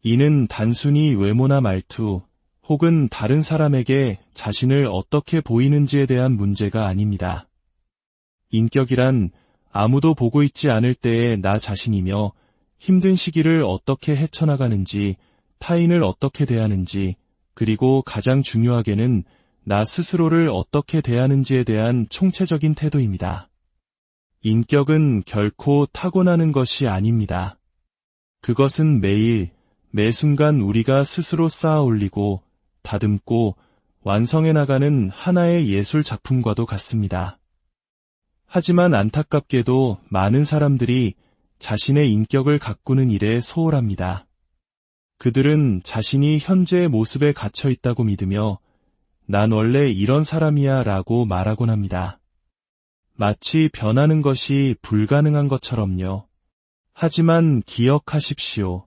이는 단순히 외모나 말투, 혹은 다른 사람에게 자신을 어떻게 보이는지에 대한 문제가 아닙니다. 인격이란 아무도 보고 있지 않을 때의 나 자신이며 힘든 시기를 어떻게 헤쳐나가는지, 타인을 어떻게 대하는지, 그리고 가장 중요하게는 나 스스로를 어떻게 대하는지에 대한 총체적인 태도입니다. 인격은 결코 타고나는 것이 아닙니다. 그것은 매일, 매 순간 우리가 스스로 쌓아 올리고, 다듬고, 완성해 나가는 하나의 예술 작품과도 같습니다. 하지만 안타깝게도 많은 사람들이 자신의 인격을 가꾸는 일에 소홀합니다. 그들은 자신이 현재의 모습에 갇혀 있다고 믿으며 난 원래 이런 사람이야 라고 말하곤 합니다. 마치 변하는 것이 불가능한 것처럼요. 하지만 기억하십시오.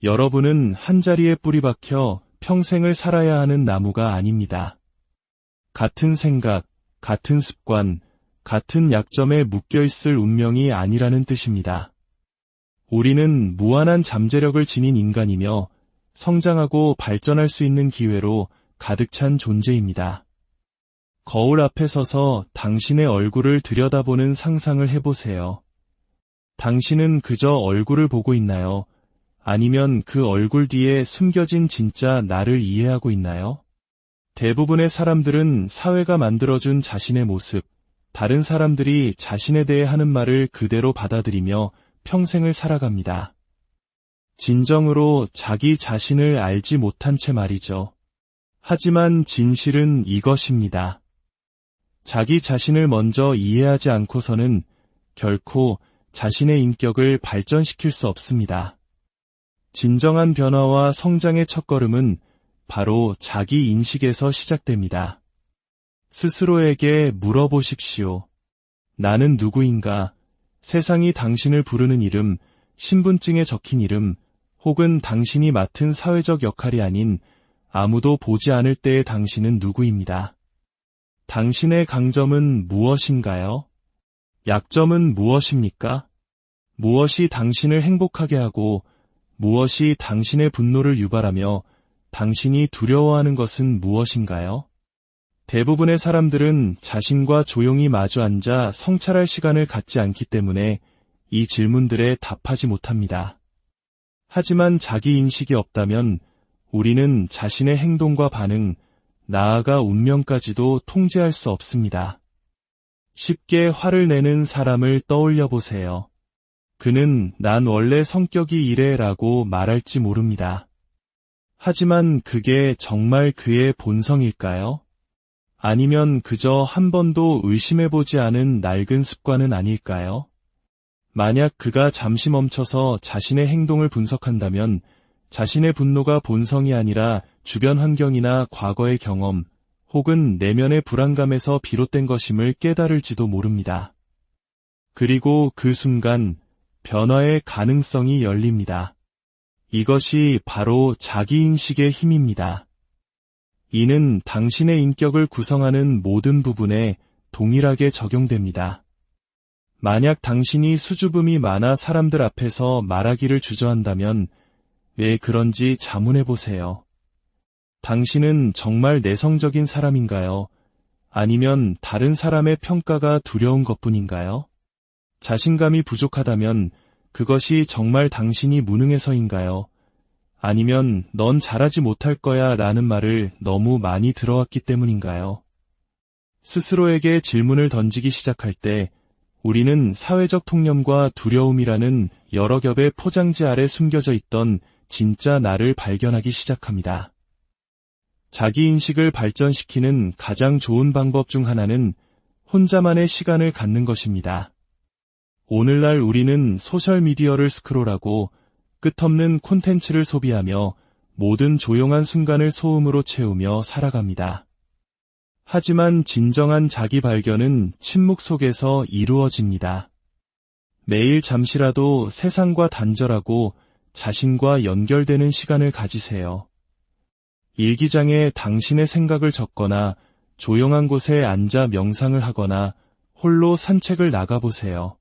여러분은 한자리에 뿌리 박혀 평생을 살아야 하는 나무가 아닙니다. 같은 생각, 같은 습관, 같은 약점에 묶여있을 운명이 아니라는 뜻입니다. 우리는 무한한 잠재력을 지닌 인간이며 성장하고 발전할 수 있는 기회로 가득 찬 존재입니다. 거울 앞에 서서 당신의 얼굴을 들여다보는 상상을 해보세요. 당신은 그저 얼굴을 보고 있나요? 아니면 그 얼굴 뒤에 숨겨진 진짜 나를 이해하고 있나요? 대부분의 사람들은 사회가 만들어준 자신의 모습, 다른 사람들이 자신에 대해 하는 말을 그대로 받아들이며 평생을 살아갑니다. 진정으로 자기 자신을 알지 못한 채 말이죠. 하지만 진실은 이것입니다. 자기 자신을 먼저 이해하지 않고서는 결코 자신의 인격을 발전시킬 수 없습니다. 진정한 변화와 성장의 첫걸음은 바로 자기 인식에서 시작됩니다. 스스로에게 물어보십시오. 나는 누구인가? 세상이 당신을 부르는 이름, 신분증에 적힌 이름, 혹은 당신이 맡은 사회적 역할이 아닌 아무도 보지 않을 때의 당신은 누구입니다. 당신의 강점은 무엇인가요? 약점은 무엇입니까? 무엇이 당신을 행복하게 하고 무엇이 당신의 분노를 유발하며 당신이 두려워하는 것은 무엇인가요? 대부분의 사람들은 자신과 조용히 마주 앉아 성찰할 시간을 갖지 않기 때문에 이 질문들에 답하지 못합니다. 하지만 자기 인식이 없다면 우리는 자신의 행동과 반응, 나아가 운명까지도 통제할 수 없습니다. 쉽게 화를 내는 사람을 떠올려 보세요. 그는 난 원래 성격이 이래 라고 말할지 모릅니다. 하지만 그게 정말 그의 본성일까요? 아니면 그저 한 번도 의심해보지 않은 낡은 습관은 아닐까요? 만약 그가 잠시 멈춰서 자신의 행동을 분석한다면 자신의 분노가 본성이 아니라 주변 환경이나 과거의 경험 혹은 내면의 불안감에서 비롯된 것임을 깨달을지도 모릅니다. 그리고 그 순간 변화의 가능성이 열립니다. 이것이 바로 자기인식의 힘입니다. 이는 당신의 인격을 구성하는 모든 부분에 동일하게 적용됩니다. 만약 당신이 수줍음이 많아 사람들 앞에서 말하기를 주저한다면 왜 그런지 자문해 보세요. 당신은 정말 내성적인 사람인가요? 아니면 다른 사람의 평가가 두려운 것뿐인가요? 자신감이 부족하다면 그것이 정말 당신이 무능해서인가요? 아니면 넌 잘하지 못할 거야 라는 말을 너무 많이 들어왔기 때문인가요? 스스로에게 질문을 던지기 시작할 때 우리는 사회적 통념과 두려움이라는 여러 겹의 포장지 아래 숨겨져 있던 진짜 나를 발견하기 시작합니다. 자기인식을 발전시키는 가장 좋은 방법 중 하나는 혼자만의 시간을 갖는 것입니다. 오늘날 우리는 소셜미디어를 스크롤하고 끝없는 콘텐츠를 소비하며 모든 조용한 순간을 소음으로 채우며 살아갑니다. 하지만 진정한 자기 발견은 침묵 속에서 이루어집니다. 매일 잠시라도 세상과 단절하고 자신과 연결되는 시간을 가지세요. 일기장에 당신의 생각을 적거나 조용한 곳에 앉아 명상을 하거나 홀로 산책을 나가보세요.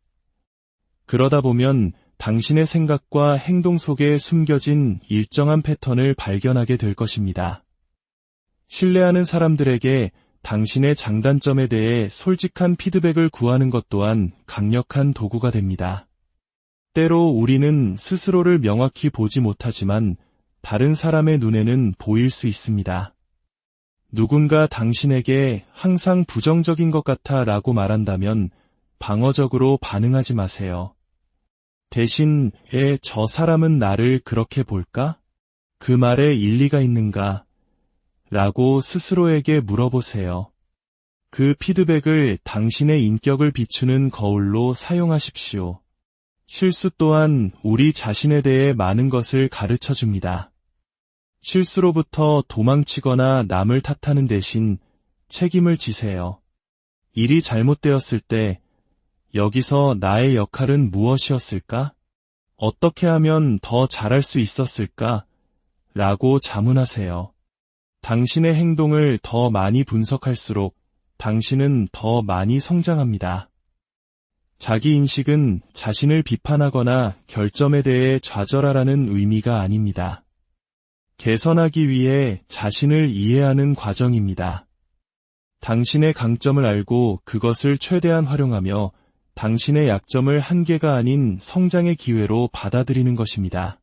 그러다 보면 당신의 생각과 행동 속에 숨겨진 일정한 패턴을 발견하게 될 것입니다. 신뢰하는 사람들에게 당신의 장단점에 대해 솔직한 피드백을 구하는 것 또한 강력한 도구가 됩니다. 때로 우리는 스스로를 명확히 보지 못하지만 다른 사람의 눈에는 보일 수 있습니다. 누군가 당신에게 항상 부정적인 것 같아 라고 말한다면 방어적으로 반응하지 마세요. 대신 저 사람은 나를 그렇게 볼까? 그 말에 일리가 있는가? 라고 스스로에게 물어보세요. 그 피드백을 당신의 인격을 비추는 거울로 사용하십시오. 실수 또한 우리 자신에 대해 많은 것을 가르쳐 줍니다. 실수로부터 도망치거나 남을 탓하는 대신 책임을 지세요. 일이 잘못되었을 때 여기서 나의 역할은 무엇이었을까? 어떻게 하면 더 잘할 수 있었을까? 라고 자문하세요. 당신의 행동을 더 많이 분석할수록 당신은 더 많이 성장합니다. 자기인식은 자신을 비판하거나 결점에 대해 좌절하라는 의미가 아닙니다. 개선하기 위해 자신을 이해하는 과정입니다. 당신의 강점을 알고 그것을 최대한 활용하며 당신의 약점을 한계가 아닌 성장의 기회로 받아들이는 것입니다.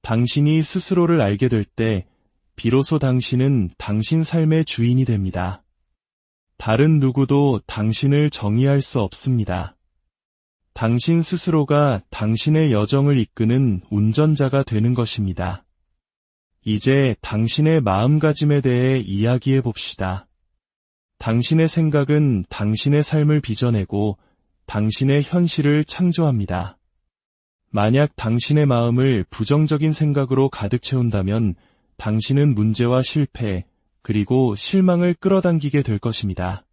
당신이 스스로를 알게 될 때 비로소 당신은 당신 삶의 주인이 됩니다. 다른 누구도 당신을 정의할 수 없습니다. 당신 스스로가 당신의 여정을 이끄는 운전자가 되는 것입니다. 이제 당신의 마음가짐에 대해 이야기해 봅시다. 당신의 생각은 당신의 삶을 빚어내고 당신의 현실을 창조합니다. 만약 당신의 마음을 부정적인 생각으로 가득 채운다면 당신은 문제와 실패, 그리고 실망을 끌어당기게 될 것입니다.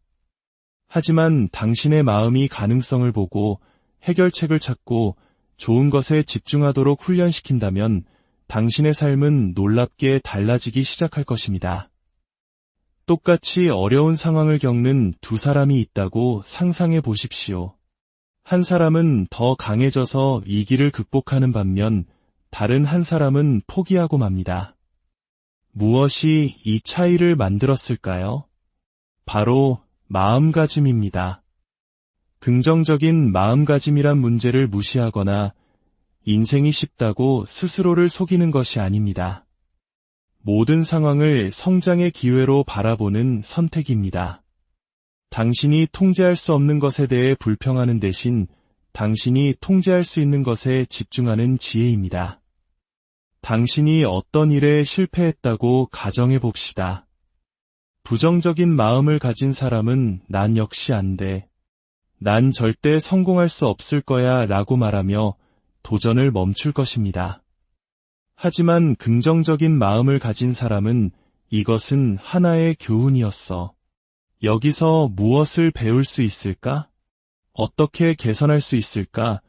하지만 당신의 마음이 가능성을 보고 해결책을 찾고 좋은 것에 집중하도록 훈련시킨다면 당신의 삶은 놀랍게 달라지기 시작할 것입니다. 똑같이 어려운 상황을 겪는 두 사람이 있다고 상상해 보십시오. 한 사람은 더 강해져서 이 길을 극복하는 반면 다른 한 사람은 포기하고 맙니다. 무엇이 이 차이를 만들었을까요? 바로 마음가짐입니다. 긍정적인 마음가짐이란 문제를 무시하거나 인생이 쉽다고 스스로를 속이는 것이 아닙니다. 모든 상황을 성장의 기회로 바라보는 선택입니다. 당신이 통제할 수 없는 것에 대해 불평하는 대신 당신이 통제할 수 있는 것에 집중하는 지혜입니다. 당신이 어떤 일에 실패했다고 가정해 봅시다. 부정적인 마음을 가진 사람은 난 역시 안 돼. 난 절대 성공할 수 없을 거야 라고 말하며 도전을 멈출 것입니다. 하지만 긍정적인 마음을 가진 사람은 이것은 하나의 교훈이었어. 여기서 무엇을 배울 수 있을까? 어떻게 개선할 수 있을까?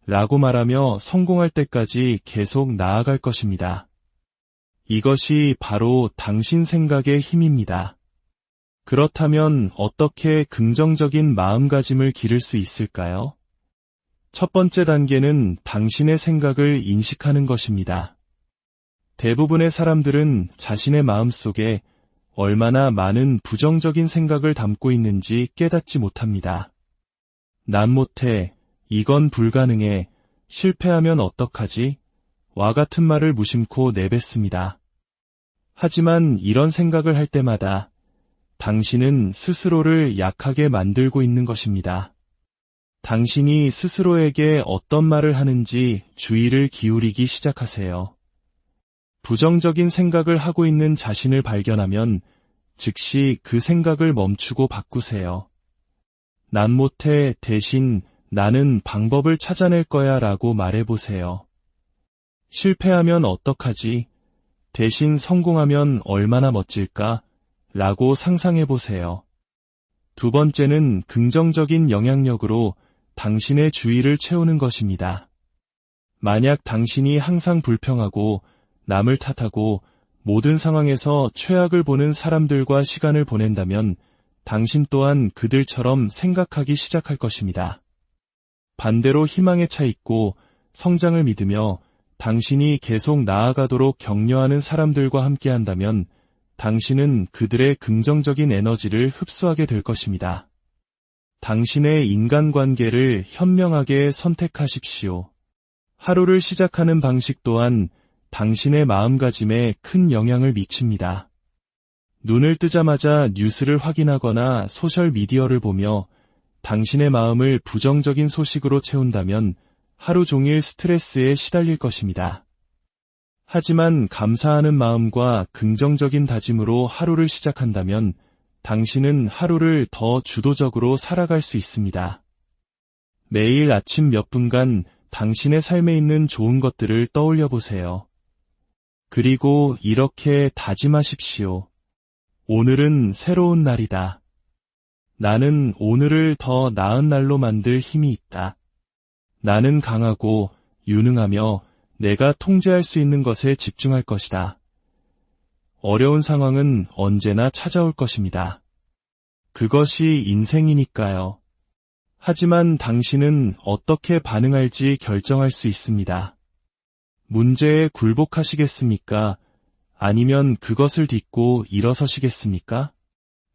라고 말하며 성공할 때까지 계속 나아갈 것입니다. 이것이 바로 당신 생각의 힘입니다. 그렇다면 어떻게 긍정적인 마음가짐을 기를 수 있을까요? 첫 번째 단계는 당신의 생각을 인식하는 것입니다. 대부분의 사람들은 자신의 마음속에 얼마나 많은 부정적인 생각을 담고 있는지 깨닫지 못합니다. 난 못해, 이건 불가능해, 실패하면 어떡하지? 와 같은 말을 무심코 내뱉습니다. 하지만 이런 생각을 할 때마다 당신은 스스로를 약하게 만들고 있는 것입니다. 당신이 스스로에게 어떤 말을 하는지 주의를 기울이기 시작하세요. 부정적인 생각을 하고 있는 자신을 발견하면 즉시 그 생각을 멈추고 바꾸세요. 난 못해 대신 나는 방법을 찾아낼 거야 라고 말해보세요. 실패하면 어떡하지? 대신 성공하면 얼마나 멋질까? 라고 상상해보세요. 두 번째는 긍정적인 영향력으로 당신의 주의를 채우는 것입니다. 만약 당신이 항상 불평하고 남을 탓하고 모든 상황에서 최악을 보는 사람들과 시간을 보낸다면 당신 또한 그들처럼 생각하기 시작할 것입니다. 반대로 희망에 차 있고 성장을 믿으며 당신이 계속 나아가도록 격려하는 사람들과 함께한다면 당신은 그들의 긍정적인 에너지를 흡수하게 될 것입니다. 당신의 인간관계를 현명하게 선택하십시오. 하루를 시작하는 방식 또한 당신의 마음가짐에 큰 영향을 미칩니다. 눈을 뜨자마자 뉴스를 확인하거나 소셜미디어를 보며 당신의 마음을 부정적인 소식으로 채운다면 하루 종일 스트레스에 시달릴 것입니다. 하지만 감사하는 마음과 긍정적인 다짐으로 하루를 시작한다면 당신은 하루를 더 주도적으로 살아갈 수 있습니다. 매일 아침 몇 분간 당신의 삶에 있는 좋은 것들을 떠올려 보세요. 그리고 이렇게 다짐하십시오. 오늘은 새로운 날이다. 나는 오늘을 더 나은 날로 만들 힘이 있다. 나는 강하고 유능하며 내가 통제할 수 있는 것에 집중할 것이다. 어려운 상황은 언제나 찾아올 것입니다. 그것이 인생이니까요. 하지만 당신은 어떻게 반응할지 결정할 수 있습니다. 문제에 굴복하시겠습니까? 아니면 그것을 딛고 일어서시겠습니까?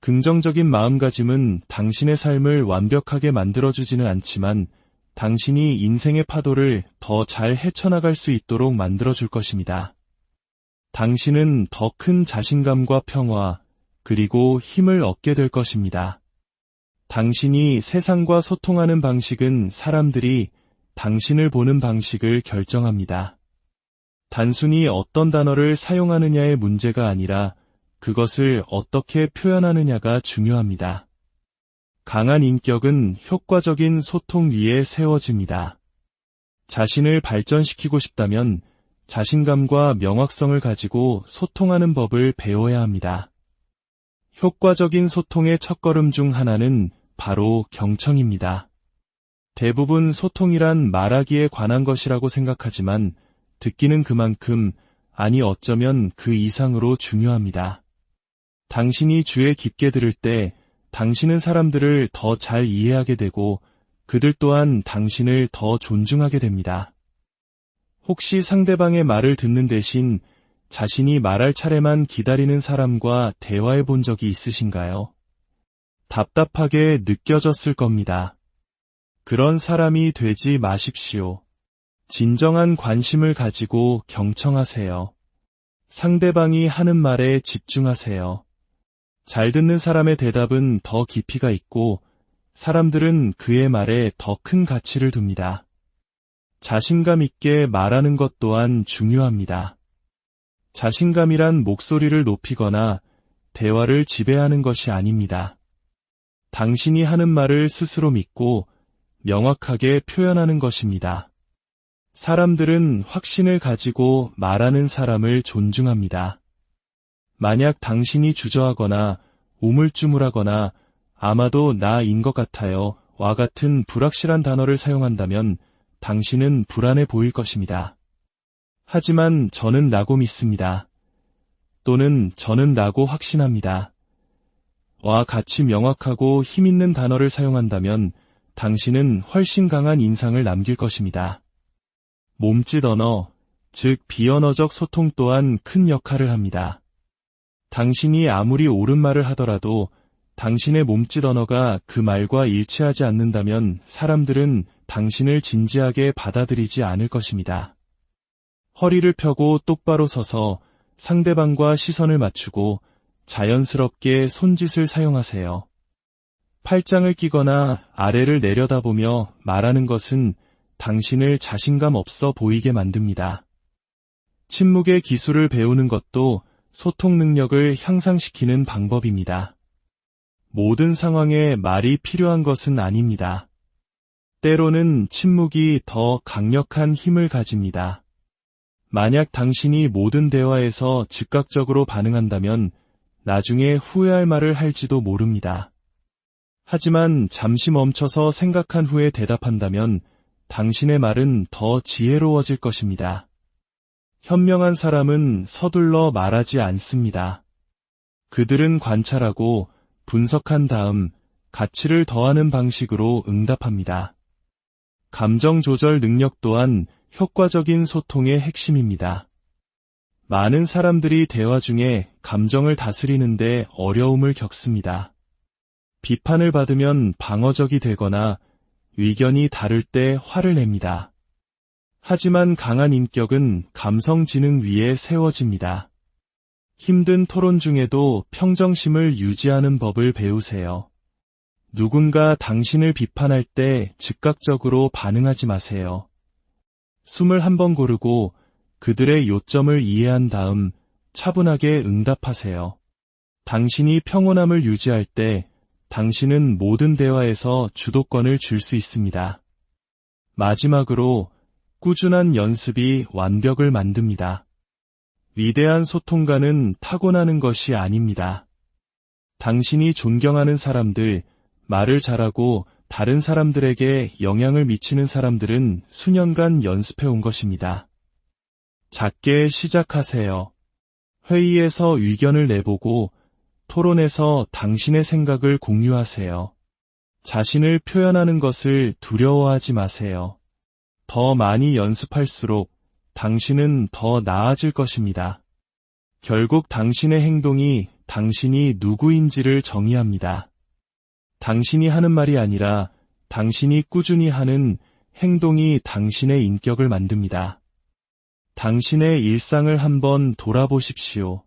긍정적인 마음가짐은 당신의 삶을 완벽하게 만들어주지는 않지만 당신이 인생의 파도를 더 잘 헤쳐나갈 수 있도록 만들어줄 것입니다. 당신은 더 큰 자신감과 평화, 그리고 힘을 얻게 될 것입니다. 당신이 세상과 소통하는 방식은 사람들이 당신을 보는 방식을 결정합니다. 단순히 어떤 단어를 사용하느냐의 문제가 아니라 그것을 어떻게 표현하느냐가 중요합니다. 강한 인격은 효과적인 소통 위에 세워집니다. 자신을 발전시키고 싶다면 자신감과 명확성을 가지고 소통하는 법을 배워야 합니다. 효과적인 소통의 첫걸음 중 하나는 바로 경청입니다. 대부분 소통이란 말하기에 관한 것이라고 생각하지만 듣기는 그만큼, 아니 어쩌면 그 이상으로 중요합니다. 당신이 주에 깊게 들을 때 당신은 사람들을 더 잘 이해하게 되고 그들 또한 당신을 더 존중하게 됩니다. 혹시 상대방의 말을 듣는 대신 자신이 말할 차례만 기다리는 사람과 대화해 본 적이 있으신가요? 답답하게 느껴졌을 겁니다. 그런 사람이 되지 마십시오. 진정한 관심을 가지고 경청하세요. 상대방이 하는 말에 집중하세요. 잘 듣는 사람의 대답은 더 깊이가 있고 사람들은 그의 말에 더 큰 가치를 둡니다. 자신감 있게 말하는 것 또한 중요합니다. 자신감이란 목소리를 높이거나 대화를 지배하는 것이 아닙니다. 당신이 하는 말을 스스로 믿고 명확하게 표현하는 것입니다. 사람들은 확신을 가지고 말하는 사람을 존중합니다. 만약 당신이 주저하거나 우물쭈물하거나 아마도 나인 것 같아요 와 같은 불확실한 단어를 사용한다면 당신은 불안해 보일 것입니다. 하지만 저는 나고 믿습니다. 또는 저는 나고 확신합니다. 와 같이 명확하고 힘있는 단어를 사용한다면 당신은 훨씬 강한 인상을 남길 것입니다. 몸짓 언어, 즉 비언어적 소통 또한 큰 역할을 합니다. 당신이 아무리 옳은 말을 하더라도 당신의 몸짓 언어가 그 말과 일치하지 않는다면 사람들은 당신을 진지하게 받아들이지 않을 것입니다. 허리를 펴고 똑바로 서서 상대방과 시선을 맞추고 자연스럽게 손짓을 사용하세요. 팔짱을 끼거나 아래를 내려다보며 말하는 것은 당신을 자신감 없어 보이게 만듭니다. 침묵의 기술을 배우는 것도 소통 능력을 향상시키는 방법입니다. 모든 상황에 말이 필요한 것은 아닙니다. 때로는 침묵이 더 강력한 힘을 가집니다. 만약 당신이 모든 대화에서 즉각적으로 반응한다면 나중에 후회할 말을 할지도 모릅니다. 하지만 잠시 멈춰서 생각한 후에 대답한다면 당신의 말은 더 지혜로워질 것입니다. 현명한 사람은 서둘러 말하지 않습니다. 그들은 관찰하고 분석한 다음 가치를 더하는 방식으로 응답합니다. 감정 조절 능력 또한 효과적인 소통의 핵심입니다. 많은 사람들이 대화 중에 감정을 다스리는데 어려움을 겪습니다. 비판을 받으면 방어적이 되거나 의견이 다를 때 화를 냅니다. 하지만 강한 인격은 감성 지능 위에 세워집니다. 힘든 토론 중에도 평정심을 유지하는 법을 배우세요. 누군가 당신을 비판할 때 즉각적으로 반응하지 마세요. 숨을 한번 고르고 그들의 요점을 이해한 다음 차분하게 응답하세요. 당신이 평온함을 유지할 때 당신은 모든 대화에서 주도권을 줄 수 있습니다. 마지막으로 꾸준한 연습이 완벽을 만듭니다. 위대한 소통가는 타고나는 것이 아닙니다. 당신이 존경하는 사람들, 말을 잘하고 다른 사람들에게 영향을 미치는 사람들은 수년간 연습해온 것입니다. 작게 시작하세요. 회의에서 의견을 내보고 토론에서 당신의 생각을 공유하세요. 자신을 표현하는 것을 두려워하지 마세요. 더 많이 연습할수록 당신은 더 나아질 것입니다. 결국 당신의 행동이 당신이 누구인지를 정의합니다. 당신이 하는 말이 아니라 당신이 꾸준히 하는 행동이 당신의 인격을 만듭니다. 당신의 일상을 한번 돌아보십시오.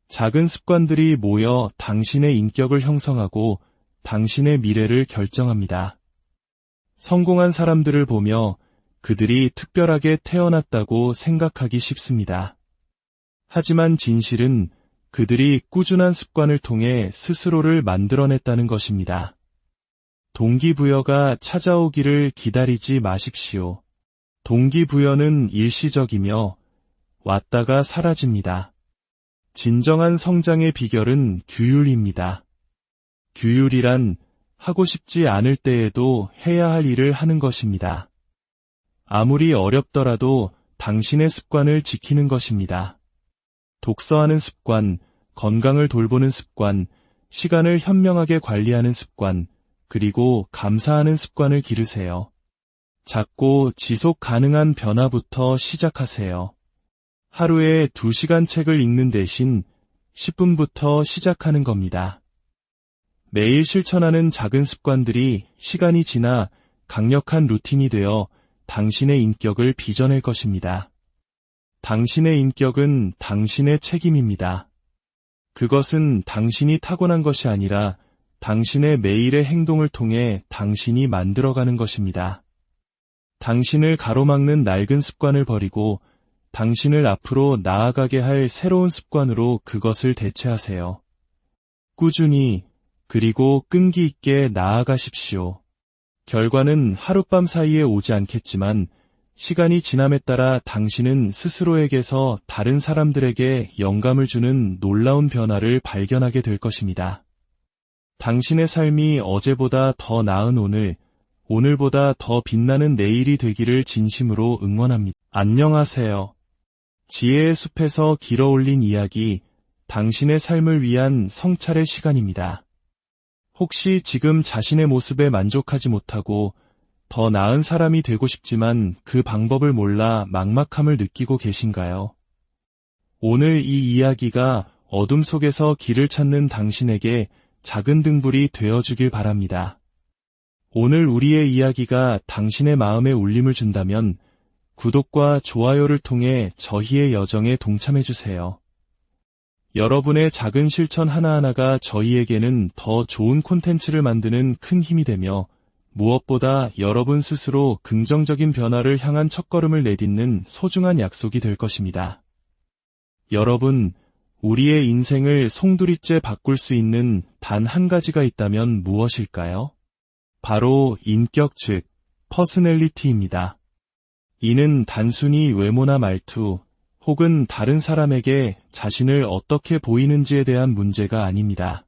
작은 습관들이 모여 당신의 인격을 형성하고 당신의 미래를 결정합니다. 성공한 사람들을 보며 그들이 특별하게 태어났다고 생각하기 쉽습니다. 하지만 진실은 그들이 꾸준한 습관을 통해 스스로를 만들어냈다는 것입니다. 동기부여가 찾아오기를 기다리지 마십시오. 동기부여는 일시적이며 왔다가 사라집니다. 진정한 성장의 비결은 규율입니다. 규율이란 하고 싶지 않을 때에도 해야 할 일을 하는 것입니다. 아무리 어렵더라도 당신의 습관을 지키는 것입니다. 독서하는 습관, 건강을 돌보는 습관, 시간을 현명하게 관리하는 습관, 그리고 감사하는 습관을 기르세요. 작고 지속 가능한 변화부터 시작하세요. 하루에 2시간 책을 읽는 대신 10분부터 시작하는 겁니다. 매일 실천하는 작은 습관들이 시간이 지나 강력한 루틴이 되어 당신의 인격을 빚어낼 것입니다. 당신의 인격은 당신의 책임입니다. 그것은 당신이 타고난 것이 아니라 당신의 매일의 행동을 통해 당신이 만들어가는 것입니다. 당신을 가로막는 낡은 습관을 버리고 당신을 앞으로 나아가게 할 새로운 습관으로 그것을 대체하세요. 꾸준히 그리고 끈기 있게 나아가십시오. 결과는 하룻밤 사이에 오지 않겠지만 시간이 지남에 따라 당신은 스스로에게서 다른 사람들에게 영감을 주는 놀라운 변화를 발견하게 될 것입니다. 당신의 삶이 어제보다 더 나은 오늘, 오늘보다 더 빛나는 내일이 되기를 진심으로 응원합니다. 안녕하세요. 지혜의 숲에서 길어올린 이야기, 당신의 삶을 위한 성찰의 시간입니다. 혹시 지금 자신의 모습에 만족하지 못하고 더 나은 사람이 되고 싶지만 그 방법을 몰라 막막함을 느끼고 계신가요? 오늘 이 이야기가 어둠 속에서 길을 찾는 당신에게 작은 등불이 되어주길 바랍니다. 오늘 우리의 이야기가 당신의 마음에 울림을 준다면 구독과 좋아요를 통해 저희의 여정에 동참해주세요. 여러분의 작은 실천 하나하나가 저희에게는 더 좋은 콘텐츠를 만드는 큰 힘이 되며 무엇보다 여러분 스스로 긍정적인 변화를 향한 첫걸음을 내딛는 소중한 약속이 될 것입니다. 여러분, 우리의 인생을 송두리째 바꿀 수 있는 단 한 가지가 있다면 무엇일까요? 바로 인격 즉 퍼스널리티입니다. 이는 단순히 외모나 말투, 혹은 다른 사람에게 자신을 어떻게 보이는지에 대한 문제가 아닙니다.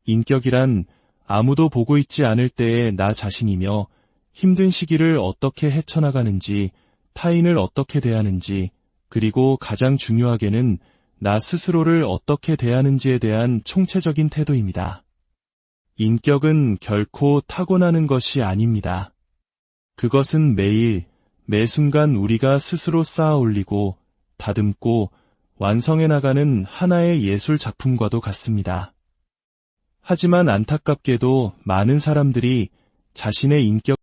인격이란 아무도 보고 있지 않을 때의 나 자신이며 힘든 시기를 어떻게 헤쳐나가는지, 타인을 어떻게 대하는지, 그리고 가장 중요하게는 나 스스로를 어떻게 대하는지에 대한 총체적인 태도입니다. 인격은 결코 타고나는 것이 아닙니다. 그것은 매일, 매 순간 우리가 스스로 쌓아 올리고 다듬고 완성해 나가는 하나의 예술 작품과도 같습니다. 하지만 안타깝게도 많은 사람들이 자신의 인격